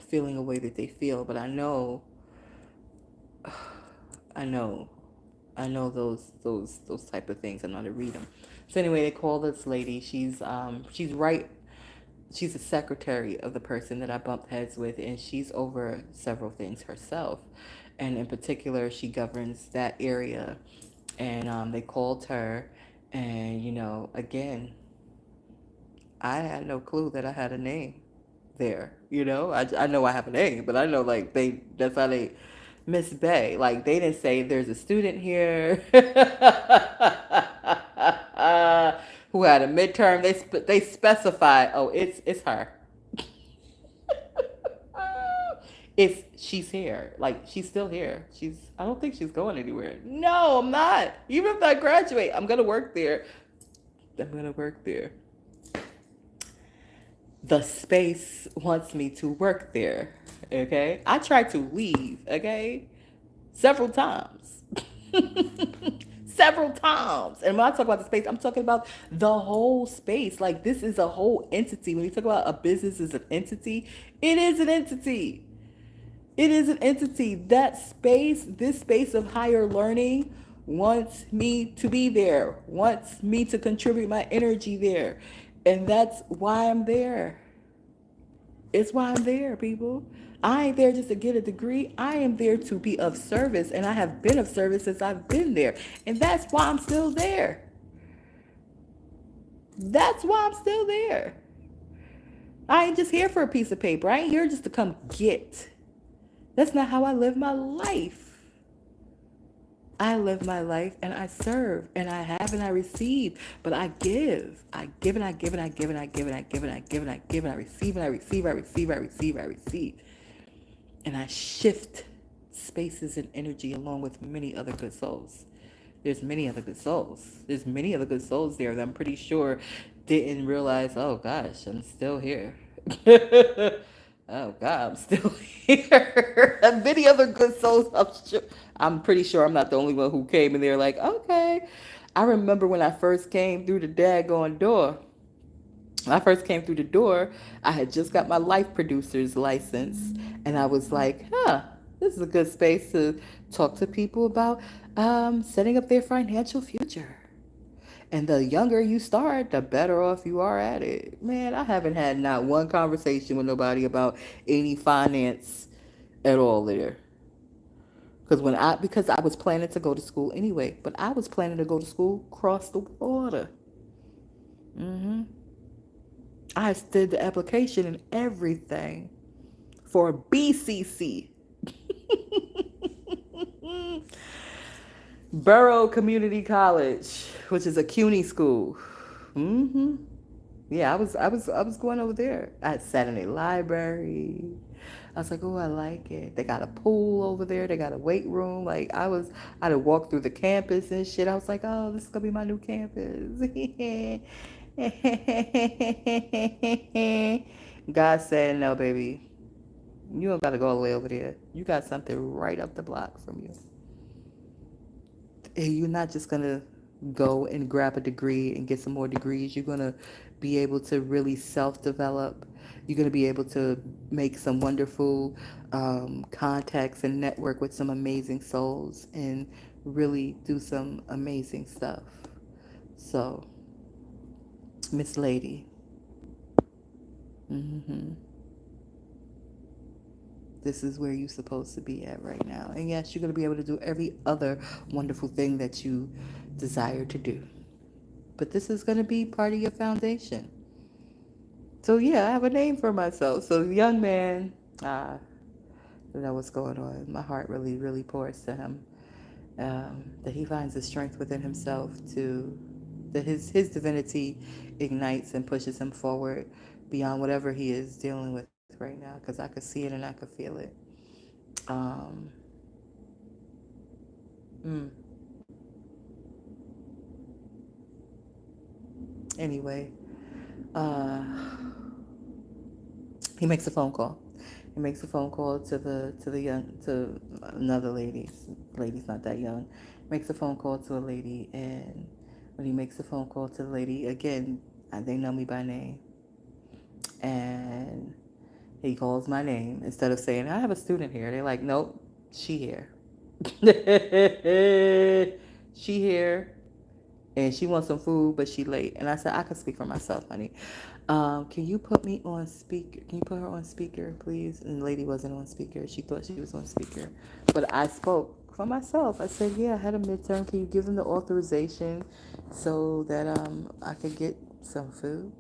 feeling a way that they feel, but I know, I know those type of things. I know how to read them. So anyway, they call this lady. She's right. She's the secretary of the person that I bumped heads with, and she's over several things herself. And in particular, she governs that area. And they called her, and you know, again, I had no clue that I had a name there. You know, I know I have a name, but I know like that's how they Miss Bay. Like they didn't say there's a student here who had a midterm. They specified. Oh, it's her. It's she's here. Like she's still here. I don't think she's going anywhere. No, I'm not. Even if I graduate, I'm gonna work there. I'm gonna work there. The space wants me to work there. Okay? I tried to leave, okay? Several times. Several times. And when I talk about the space, I'm talking about the whole space. Like this is a whole entity. When you talk about a business as an entity, it is an entity. It is an entity. That space, this space of higher learning, wants me to be there, wants me to contribute my energy there. And that's why I'm there. It's why I'm there, people. I ain't there just to get a degree. I am there to be of service. And I have been of service since I've been there. And that's why I'm still there. That's why I'm still there. I ain't just here for a piece of paper. I ain't here just to come get. That's not how I live my life. I live my life and I serve and I have and I receive, but I give. I give and I give and I give and I give and I give and I give and I give and I receive and I receive, I receive, I receive, I receive. And I shift spaces and energy along with many other good souls. There's many other good souls. There's many other good souls there that I'm pretty sure didn't realize, oh gosh, I'm still here. Oh God, I'm still here. And many other good souls, I'm pretty sure I'm not the only one who came in there like, okay. I remember when I first came through the daggone door. When I first came through the door, I had just got my life producer's license, and I was like, this is a good space to talk to people about setting up their financial future. And the younger you start, the better off you are at it. Man, I haven't had not one conversation with nobody about any finance at all there. Because I was planning to go to school anyway, but I was planning to go to school across the water. hmm I did the application and everything for BCC, Borough Community College, which is a CUNY school. hmm Yeah, I was going over there. I had sat in a library. I was like, oh, I like it. They got a pool over there. They got a weight room. I had to walk through the campus and shit. I was like, oh, this is gonna be my new campus. God said, no, baby, you don't gotta go all the way over there. You got something right up the block from you. And you're not just gonna go and grab a degree and get some more degrees. You're gonna be able to really self-develop. You're gonna be able to make some wonderful contacts and network with some amazing souls and really do some amazing stuff. So, Miss Lady, hmm this is where you're supposed to be at right now. And yes, you're going to be able to do every other wonderful thing that you desire to do. But this is going to be part of your foundation. So, yeah, I have a name for myself. So, young man, you know what's going on. My heart really, really pours to him. That he finds the strength within himself that his divinity ignites and pushes him forward beyond whatever he is dealing with right now. Because I could see it and I could feel it. Um, mm. Anyway, uh, he makes a phone call. He makes a phone call to another lady. Lady's not that young. Makes a phone call to a lady, and when he makes a phone call to the lady again, they know me by name, and he calls my name instead of saying I have a student here. They're like, nope, she here. She here, and she wants some food, but she late. And I said, I can speak for myself, honey. Can you put me on speaker? Can you put her on speaker, please? And the lady wasn't on speaker. She thought she was on speaker. But I spoke for myself. I said, yeah, I had a midterm. Can you give them the authorization so that I could get some food?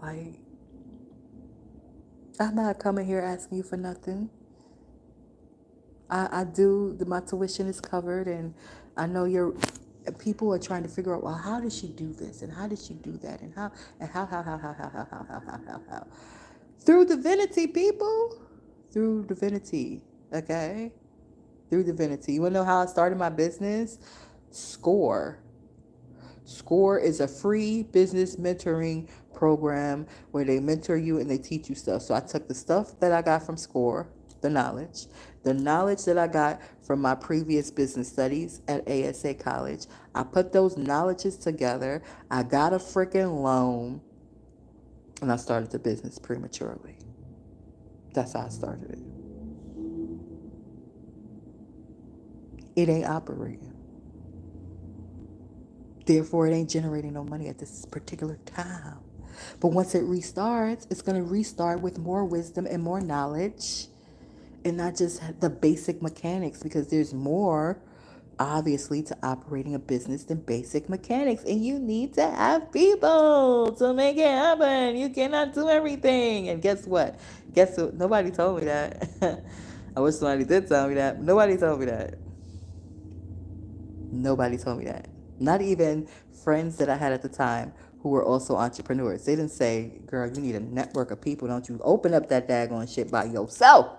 Like, I'm not coming here asking you for nothing. I do, my tuition is covered, and I know people are trying to figure out, well, how did she do this, and how did she do that, and how. Through divinity, people. Through divinity, okay? Through divinity. You want to know how I started my business? SCORE. SCORE is a free business mentoring program where they mentor you and they teach you stuff. So I took the stuff that I got from SCORE, the knowledge that I got from my previous business studies at ASA College. I put those knowledges together. I got a freaking loan, and I started the business prematurely. That's how I started it. It ain't operating. Therefore, it ain't generating no money at this particular time. But once it restarts, it's going to restart with more wisdom and more knowledge, and not just the basic mechanics, because there's more, obviously, to operating a business than basic mechanics. And you need to have people to make it happen. You cannot do everything. And guess what? Nobody told me that. I wish somebody did tell me that. Nobody told me that. Nobody told me that. Not even friends that I had at the time who were also entrepreneurs. They didn't say, girl, you need a network of people. Don't you open up that daggone shit by yourself.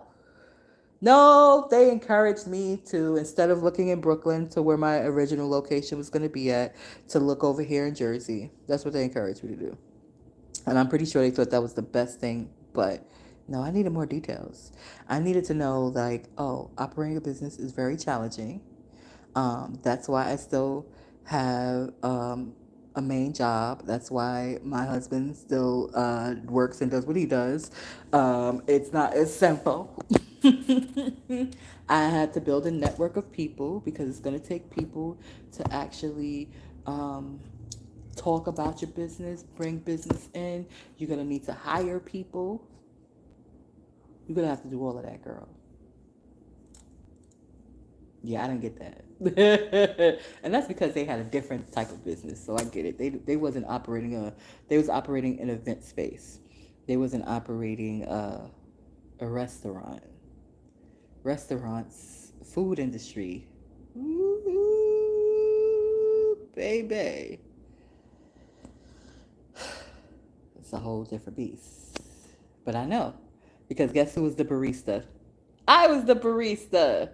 No, they encouraged me to, instead of looking in Brooklyn to where my original location was going to be at, to look over here in Jersey. That's what they encouraged me to do. And I'm pretty sure they thought that was the best thing. But no, I needed more details. I needed to know, like, oh, operating a business is very challenging. That's why I still have a main job. That's why my husband still works and does what he does. It's not as simple. I had to build a network of people because it's going to take people to actually um, talk about your business, bring business in. You're going to need to hire people. You're going to have to do all of that, girl. Yeah, I didn't get that. And that's because they had a different type of business. So I get it. They wasn't operating they was operating an event space. They wasn't operating a restaurant. Restaurants, food industry. Ooh, baby. It's a whole different beast. But I know. Because guess who was the barista? I was the barista.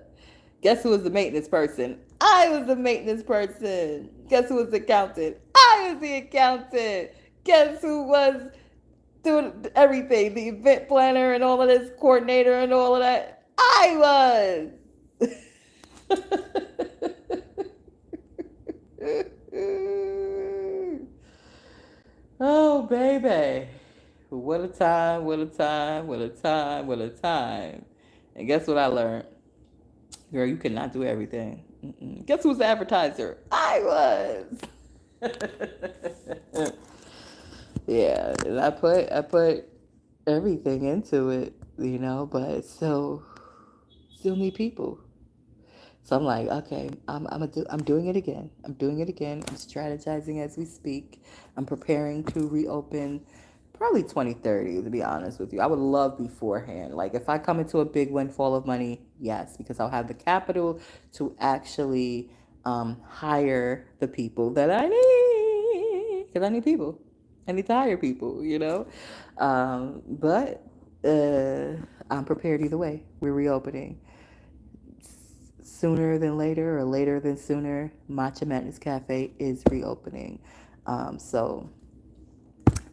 Guess who was the maintenance person? I was the maintenance person. Guess who was the accountant? I was the accountant. Guess who was doing everything? The event planner and all of this, coordinator and all of that? I was. Oh, baby. What a time, what a time, what a time, what a time. And guess what I learned? Girl, you cannot do everything. Mm-mm. Guess who's the advertiser? I was. Yeah, and I put everything into it, but still need people. So I'm like, okay, I'm doing it again. I'm doing it again. I'm strategizing as we speak. I'm preparing to reopen probably 2030, to be honest with you. I would love beforehand. Like if I come into a big windfall of money, yes, because I'll have the capital to actually hire the people that I need. Because I need people. I need to hire people. But I'm prepared either way. We're reopening. Sooner than later or later than sooner, Matcha Madness Cafe is reopening. So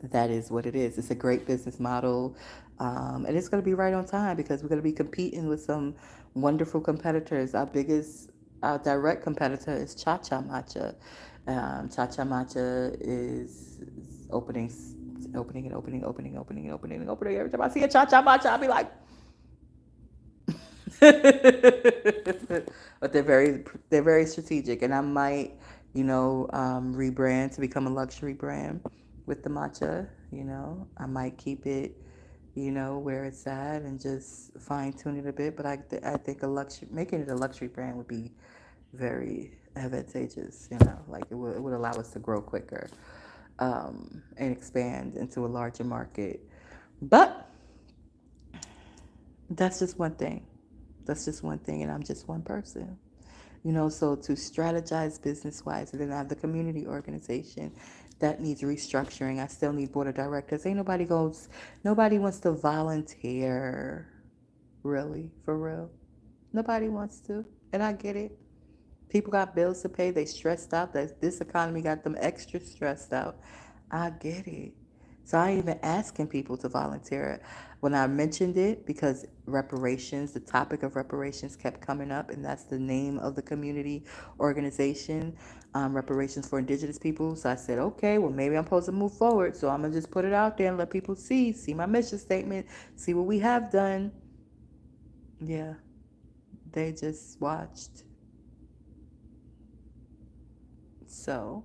that is what it is. It's a great business model. And it's going to be right on time because we're going to be competing with some wonderful competitors. Our direct competitor is Cha-Cha Matcha. Cha-Cha Matcha is opening. Every time I see a Cha-Cha Matcha, I'll be like, but they're very strategic, and I might, rebrand to become a luxury brand with the matcha. I might keep it, where it's at, and just fine tune it a bit. But I think making it a luxury brand would be very advantageous. Like it would allow us to grow quicker, and expand into a larger market. But that's just one thing. And I'm just one person. So to strategize business-wise, and then I have the community organization that needs restructuring. I still need board of directors. Nobody wants to volunteer, really, for real. Nobody wants to, and I get it. People got bills to pay. They stressed out. This economy got them extra stressed out. I get it. So I ain't even asking people to volunteer. When I mentioned it, because the topic of reparations kept coming up, and that's the name of the community organization, Reparations for Indigenous People. So I said, okay, well, maybe I'm supposed to move forward. So I'm going to just put it out there and let people see my mission statement, see what we have done. Yeah, they just watched. So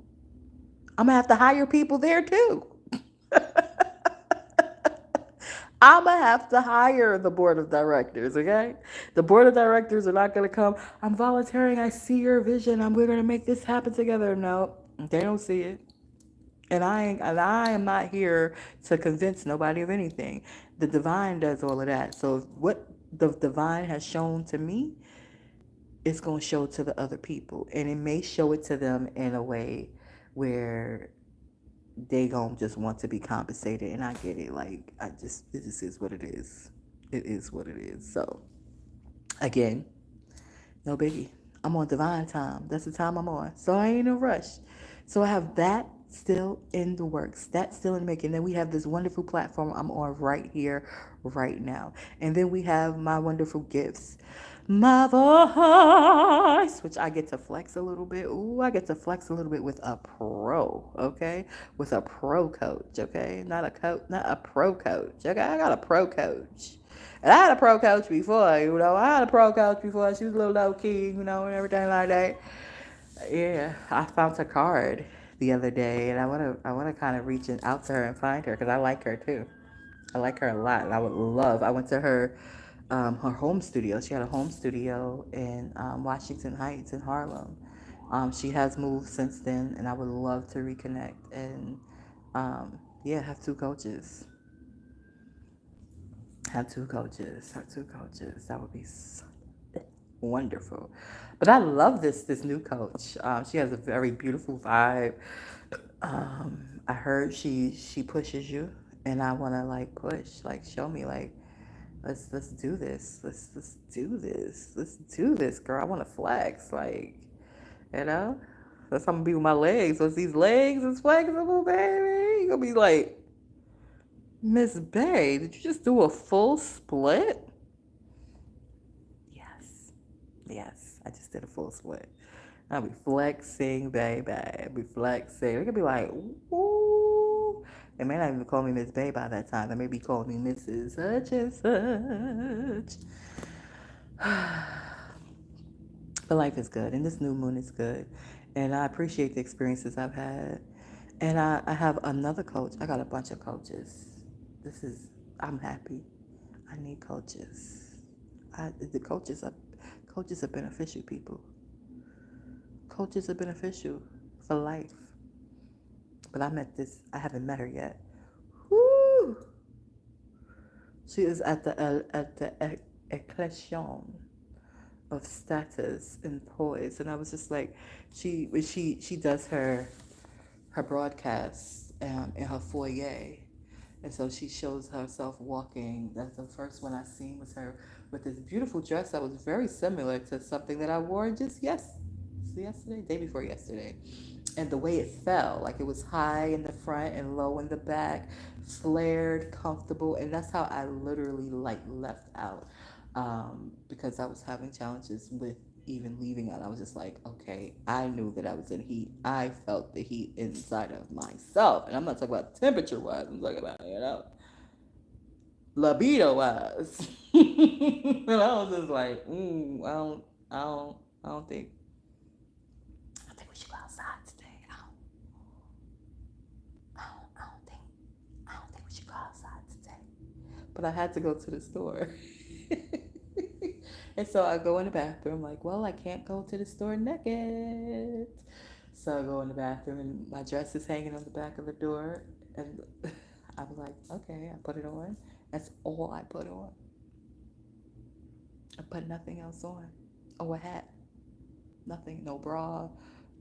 I'm going to have to hire people there too. I'm going to have to hire the board of directors, okay? The board of directors are not going to come, I'm volunteering, I see your vision, we're going to make this happen together. No, they don't see it. And I am not here to convince nobody of anything. The divine does all of that. So what the divine has shown to me, it's going to show to the other people. And it may show it to them in a way where they gonna just want to be compensated, and I get it. Like this is what it is. It is what it is. So again, no biggie. I'm on divine time. That's the time I'm on. So I ain't in a rush. So I have that still in the works. That's still in the making. Then we have this wonderful platform I'm on right here, right now. And then we have my wonderful gifts. My voice flex, which I get to flex a little bit. Ooh, I get to flex a little bit with a pro, okay? With a pro coach, okay? Not a coach, not a pro coach, okay? I got a pro coach. And I had a pro coach before, you know. I had a pro coach before. She was a little low key, you know, and everything like that. Yeah, I found her card the other day, and I wanna kind of reach out to her and find her because I like her too. I like her a lot, and I would love. I went to her home studio. She had a home studio in Washington Heights in Harlem. She has moved since then, and I would love to reconnect and yeah, have two coaches. Have two coaches. Have two coaches. That would be so wonderful. But I love this new coach. She has a very beautiful vibe. I heard she pushes you, and I want to like push, like show me like let's do this. Let's do this. Let's do this, girl. I want to flex, like you know. That's how I'm gonna be with my legs. Once these legs is flexible, baby, you gonna be like, Miss Bay, did you just do a full split? Yes, yes, I just did a full split. I'll be flexing, baby. I'll be flexing. They could be like, ooh. They may not even call me Miss Bay by that time. They may be calling me Mrs. Such and Such. But life is good, and this new moon is good. And I appreciate the experiences I've had. And I have another coach. I got a bunch of coaches. I'm happy. I need coaches. The coaches are beneficial people. Coaches are beneficial for life. But I haven't met her yet. Woo! She is at the echelon of status and poise, and I was just like, she does her broadcasts in her foyer, and so she shows herself walking. That's the first one I seen was her with this beautiful dress that was very similar to something that I wore just yesterday, day before yesterday. And the way it fell, like it was high in the front and low in the back, flared, comfortable, and that's how I literally like left out, because I was having challenges with even leaving out. I was just like, okay, I knew that I was in heat. I felt the heat inside of myself, and I'm not talking about temperature wise. I'm talking about libido wise. And I was just like, I don't think we should go outside today. I don't think we should go outside today. But I had to go to the store. And so I go in the bathroom, like, well, I can't go to the store naked. So I go in the bathroom, and my dress is hanging on the back of the door. And I was like, okay, I put it on. That's all I put on. I put nothing else on. Oh, a hat. Nothing. No bra,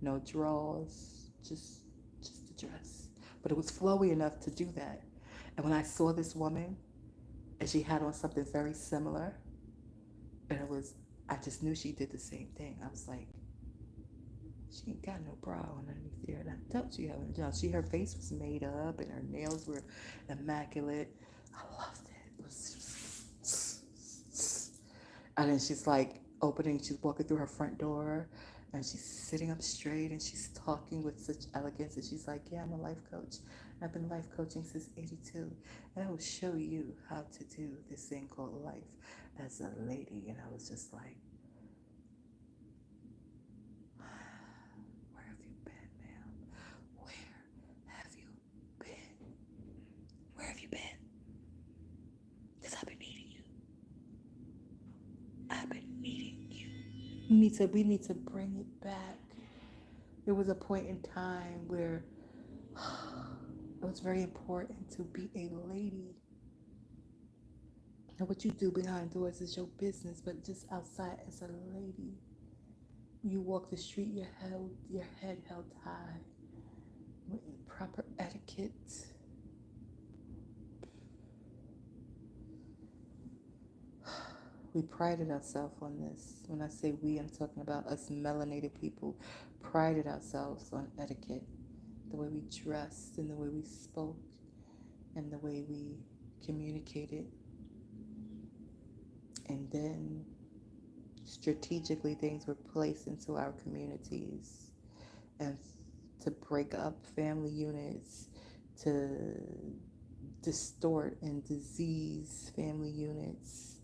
no drawers, just the dress. But it was flowy enough to do that. And when I saw this woman, and she had on something very similar, and I just knew she did the same thing. I was like, she ain't got no bra on underneath there. And I thought she had one. Her face was made up, and her nails were immaculate. I loved it. It was, and then she's like she's walking through her front door, and she's sitting up straight, and she's talking with such elegance, and she's like, yeah, I'm a life coach. I've been life coaching since '82, and I will show you how to do this thing called life as a lady. And I was just like, where have you been, ma'am? Where have you been? Where have you been? Because I've been needing you. I've been needing you. We need to bring it back. There was a point in time where it was very important to be a lady. And what you do behind doors is your business, but just outside as a lady, you walk the street, your head held high, with proper etiquette. We prided ourselves on this. When I say we, I'm talking about us melanated people. Prided ourselves on etiquette, the way we dressed and the way we spoke and the way we communicated. And then Strategically, things were placed into our communities and to break up family units, to distort and disease family units,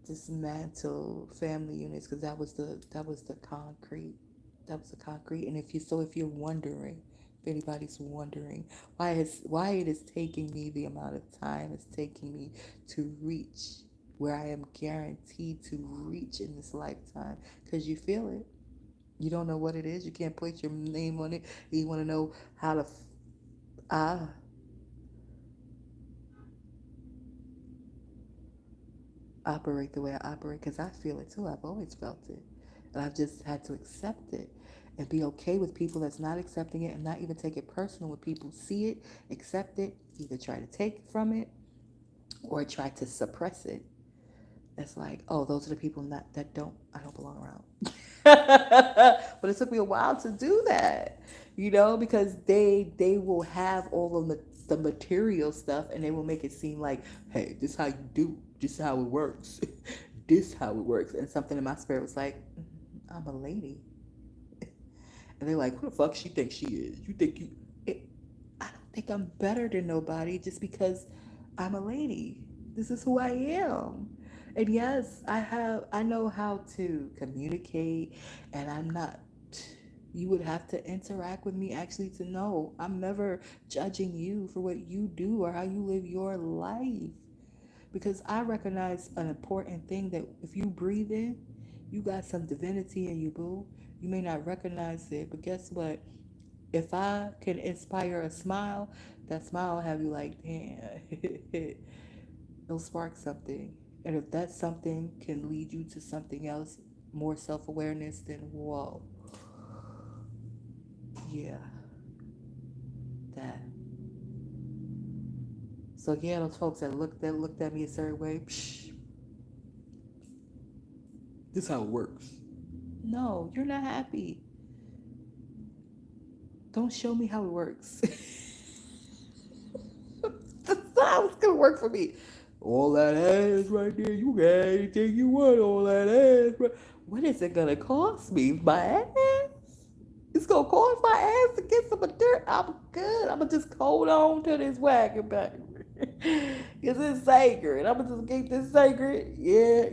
dismantle family units, because that was the concrete. That was the concrete. And if you're wondering, if anybody's wondering why it is taking me the amount of time it's taking me to reach where I am guaranteed to reach in this lifetime, because you feel it. You don't know what it is. You can't place your name on it. You want to know how to ah operate the way I operate, because I feel it too. I've always felt it. And I've just had to accept it and be okay with people that's not accepting it, and not even take it personal when people see it, accept it, either try to take from it or try to suppress it. It's like, oh, those are the people I don't belong around. But it took me a while to do that, because they will have all of the material stuff, and they will make it seem like, hey, this is how you do, this is how it works, this is how it works. And something in my spirit was like, I'm a lady. And they're like, who the fuck she thinks she is? You think you it, I don't think I'm better than nobody just because I'm a lady. This is who I am. And yes, I know how to communicate, and I'm not, you would have to interact with me actually to know I'm never judging you for what you do or how you live your life. Because I recognize an important thing, that if you breathe in, you got some divinity in you, boo. You may not recognize it, but guess what? If I can inspire a smile, that smile will have you like, damn, it'll spark something. And if that something can lead you to something else, more self awareness, then whoa. Yeah, that. So yeah, those folks that looked at me a certain way, psh, this is how it works. No, you're not happy. Don't show me how it works. That's not how it's gonna work for me. All that ass right there, you got anything you want, all that ass. Right. What is it gonna cost me? My ass? It's gonna cost my ass to get some dirt. I'm good. I'm gonna just hold on to this wagon back. Because it's sacred. I'm gonna just keep this sacred. Yeah,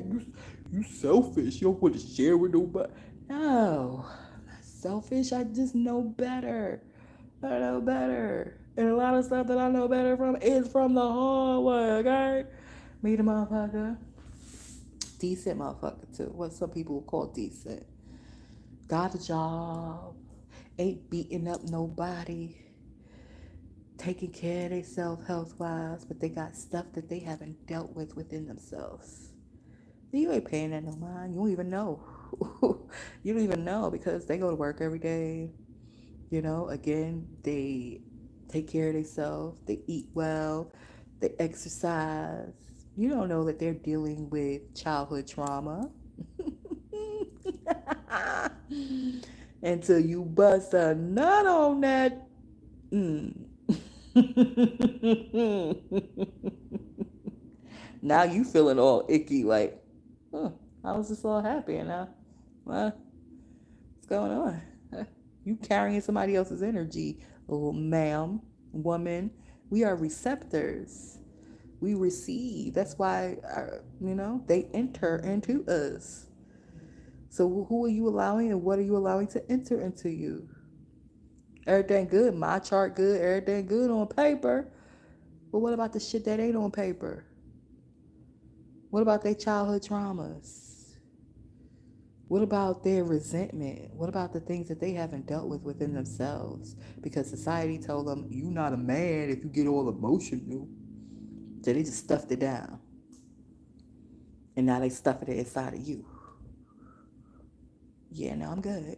you selfish. You don't want to share with nobody. No, I'm not selfish. I just know better. I know better. And a lot of stuff that I know better from is from the hard way, okay? Me the motherfucker. Decent motherfucker too. What some people would call decent. Got a job. Ain't beating up nobody. Taking care of themselves health wise, but they got stuff that they haven't dealt with within themselves. You ain't paying that no mind. You don't even know. You don't even know, because they go to work every day. Again, they take care of themselves. They eat well. They exercise. You don't know that they're dealing with childhood trauma until you bust a nut on that. Mm. Now you feeling all icky, like, huh, I was just all happy, and now, well, what's going on? You carrying somebody else's energy, oh, ma'am, woman. We are receptors. We receive. That's why, they enter into us. So who are you allowing, and what are you allowing to enter into you? Everything good, my chart good, everything good on paper. But what about the shit that ain't on paper? What about their childhood traumas? What about their resentment? What about the things that they haven't dealt with within themselves? Because society told them, you're not a man if you get all emotional. So they just stuffed it down. And now they stuff it inside of you. Yeah, no, I'm good.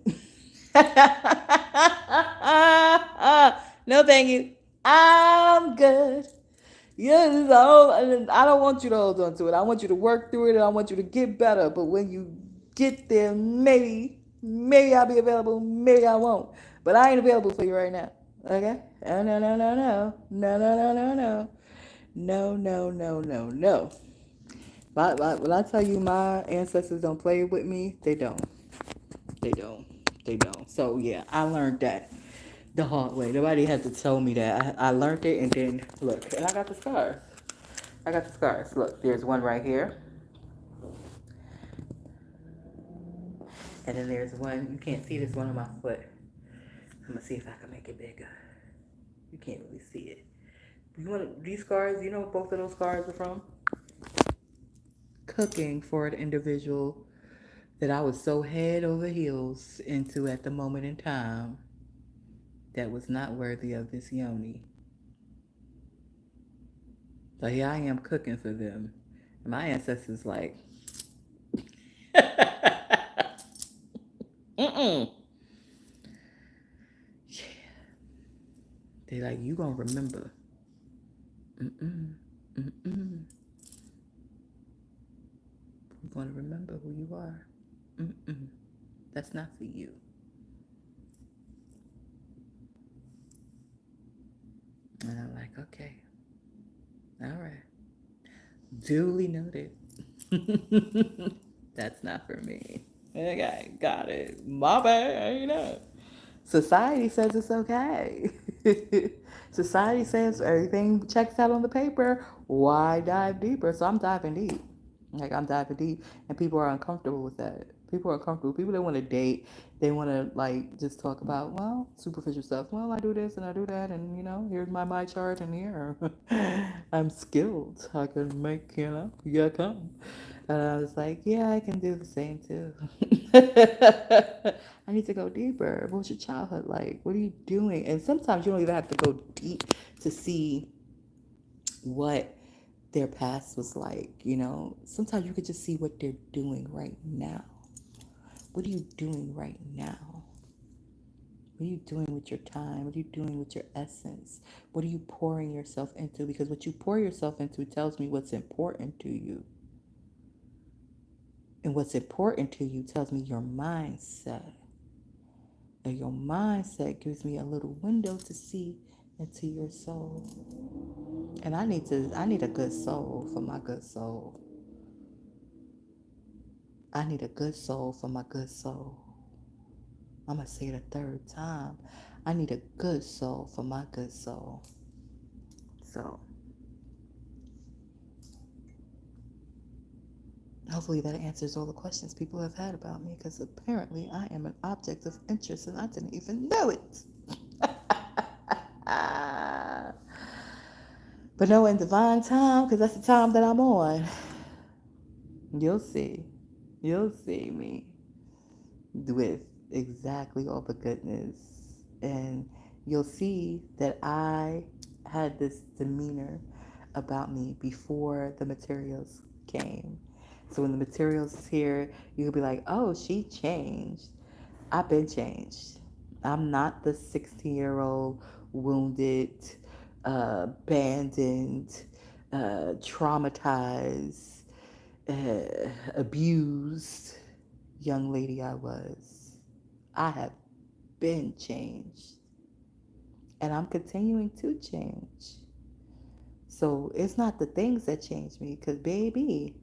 No, thank you. I'm good. Yes, I don't want you to hold on to it. I want you to work through it, and I want you to get better. But when you get there, maybe I'll be available, maybe I won't. But I ain't available for you right now. Okay? Oh, no, no, no, no. No, no, no, no, no. No, no, no, no, no. When I tell you my ancestors don't play with me, they don't. They don't. They don't. So yeah, I learned that the hard way. Nobody had to tell me that. I learned it, and then look, and I got the scars. I got the scars. Look, there's one right here, and then there's one. You can't see this one on my foot. I'm gonna see if I can make it bigger. You can't really see it. You want these scars? You know what both of those scars are from? Cooking for an individual that I was so head over heels into at the moment in time that was not worthy of this yoni. So here I am cooking for them. And my ancestors like, mm-mm. Yeah. They like, you gonna remember. Mm-mm. Mm-mm. You're gonna remember who you are. Mm-mm. That's not for you. And I'm like, okay. All right. Duly noted. That's not for me. Okay, got it. My bad, you know. Society says it's okay. Society says everything checks out on the paper. Why dive deeper? So I'm diving deep. Like I'm diving deep, and people are uncomfortable with that. People are uncomfortable. People that want to date, they want to like just talk about superficial stuff. Well, I do this and I do that, and here's my chart, and here I'm skilled. I can make you gotta come. And I was like, yeah, I can do the same too. I need to go deeper. What was your childhood like? What are you doing? And sometimes you don't even have to go deep to see what their past was like. Sometimes you could just see what they're doing right now. What are you doing right now? What are you doing with your time? What are you doing with your essence? What are you pouring yourself into? Because what you pour yourself into tells me what's important to you. And what's important to you tells me your mindset. And your mindset gives me a little window to see into your soul. And I need a good soul for my good soul. I need a good soul for my good soul. I'm going to say it a third time. I need a good soul for my good soul. So, hopefully that answers all the questions people have had about me, because apparently I am an object of interest and I didn't even know it. But no, in divine time, because that's the time that I'm on, you'll see. You'll see me with exactly all the goodness. And you'll see that I had this demeanor about me before the materials came. So when the materials is here, you'll be like, oh, she changed. I've been changed. I'm not the 16-year-old wounded, abandoned, traumatized, abused young lady I was. I have been changed. And I'm continuing to change. So it's not the things that change me, because baby,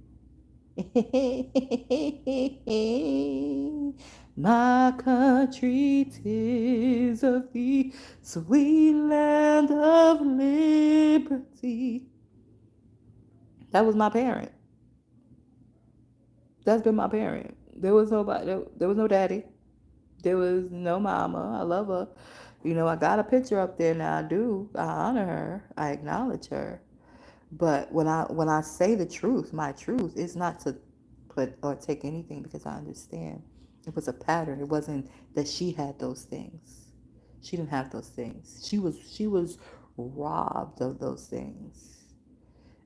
my country 'tis of thee, sweet land of liberty. That was my parent. That's been my parent. There was nobody. There was no daddy. There was no mama. I love her. I got a picture up there now. I do. I honor her. I acknowledge her. But when I say the truth, my truth is not to put or take anything, because I understand it was a pattern. It wasn't that she had those things. She didn't have those things. She was robbed of those things.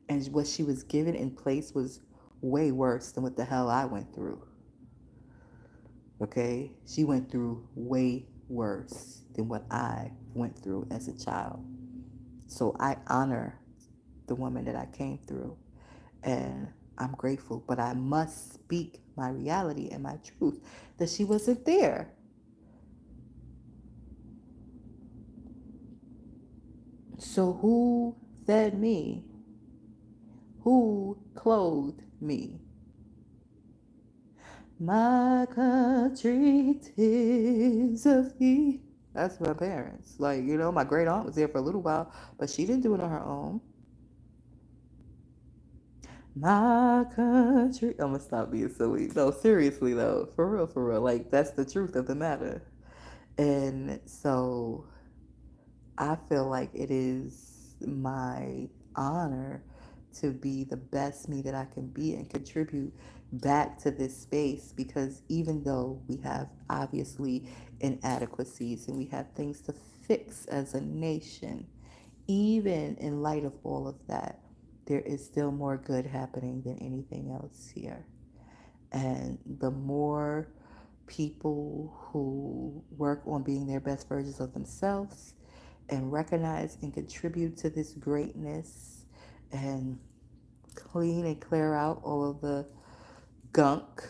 And what she was given in place was way worse than what the hell I went through. Okay? She went through way worse than what I went through as a child. So I honor the woman that I came through, and I'm grateful, but I must speak my reality and my truth that she wasn't there. So who fed me? Who clothed me. My country, 'tis of thee. That's my parents. Like, my great aunt was there for a little while, but she didn't do it on her own. My country. I'm gonna stop being silly. No, seriously though. For real, for real. Like, that's the truth of the matter. And so I feel like it is my honor to be the best me that I can be and contribute back to this space, because even though we have obviously inadequacies and we have things to fix as a nation, even in light of all of that, there is still more good happening than anything else here. And the more people who work on being their best versions of themselves and recognize and contribute to this greatness and clean and clear out all of the gunk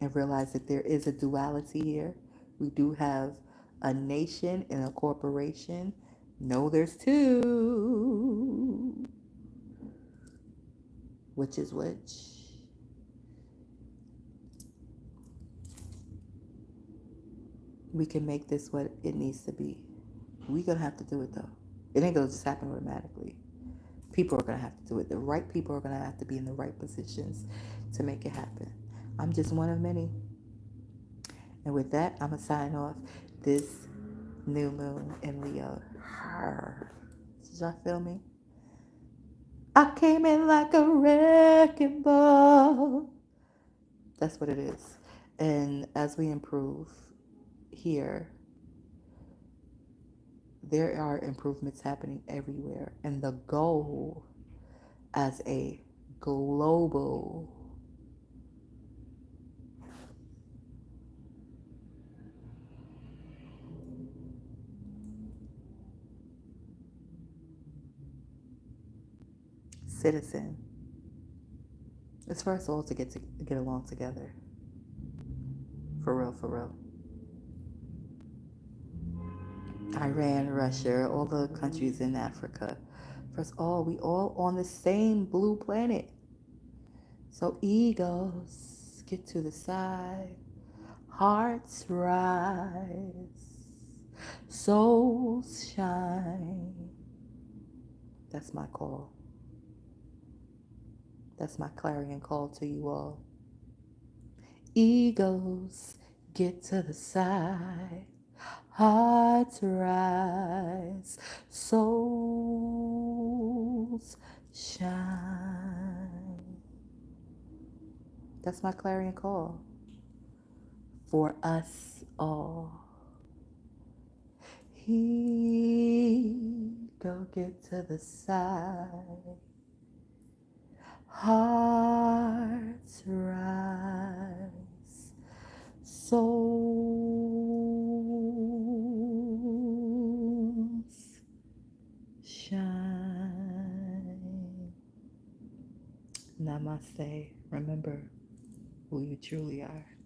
and realize that there is a duality here. We do have a nation and a corporation. No, there's two. Which is which? We can make this what it needs to be. We're going to have to do it, though. It ain't going to just happen automatically. People are going to have to do it. The right people are going to have to be in the right positions to make it happen. I'm just one of many. And with that, I'm going to sign off this new moon in Leo. Did y'all feel me? I came in like a wrecking ball. That's what it is. And as we improve here, there are improvements happening everywhere. And the goal as a global citizen is for us all to get along together. For real, for real. Iran, Russia, all the countries in Africa. For us all, we all on the same blue planet. So egos get to the side, hearts rise, souls shine. That's my call. That's my clarion call to you all. Egos get to the side, hearts rise, souls shine. That's my clarion call for us all. Ego get to the side, hearts rise, souls shine. Namaste. Remember who you truly are.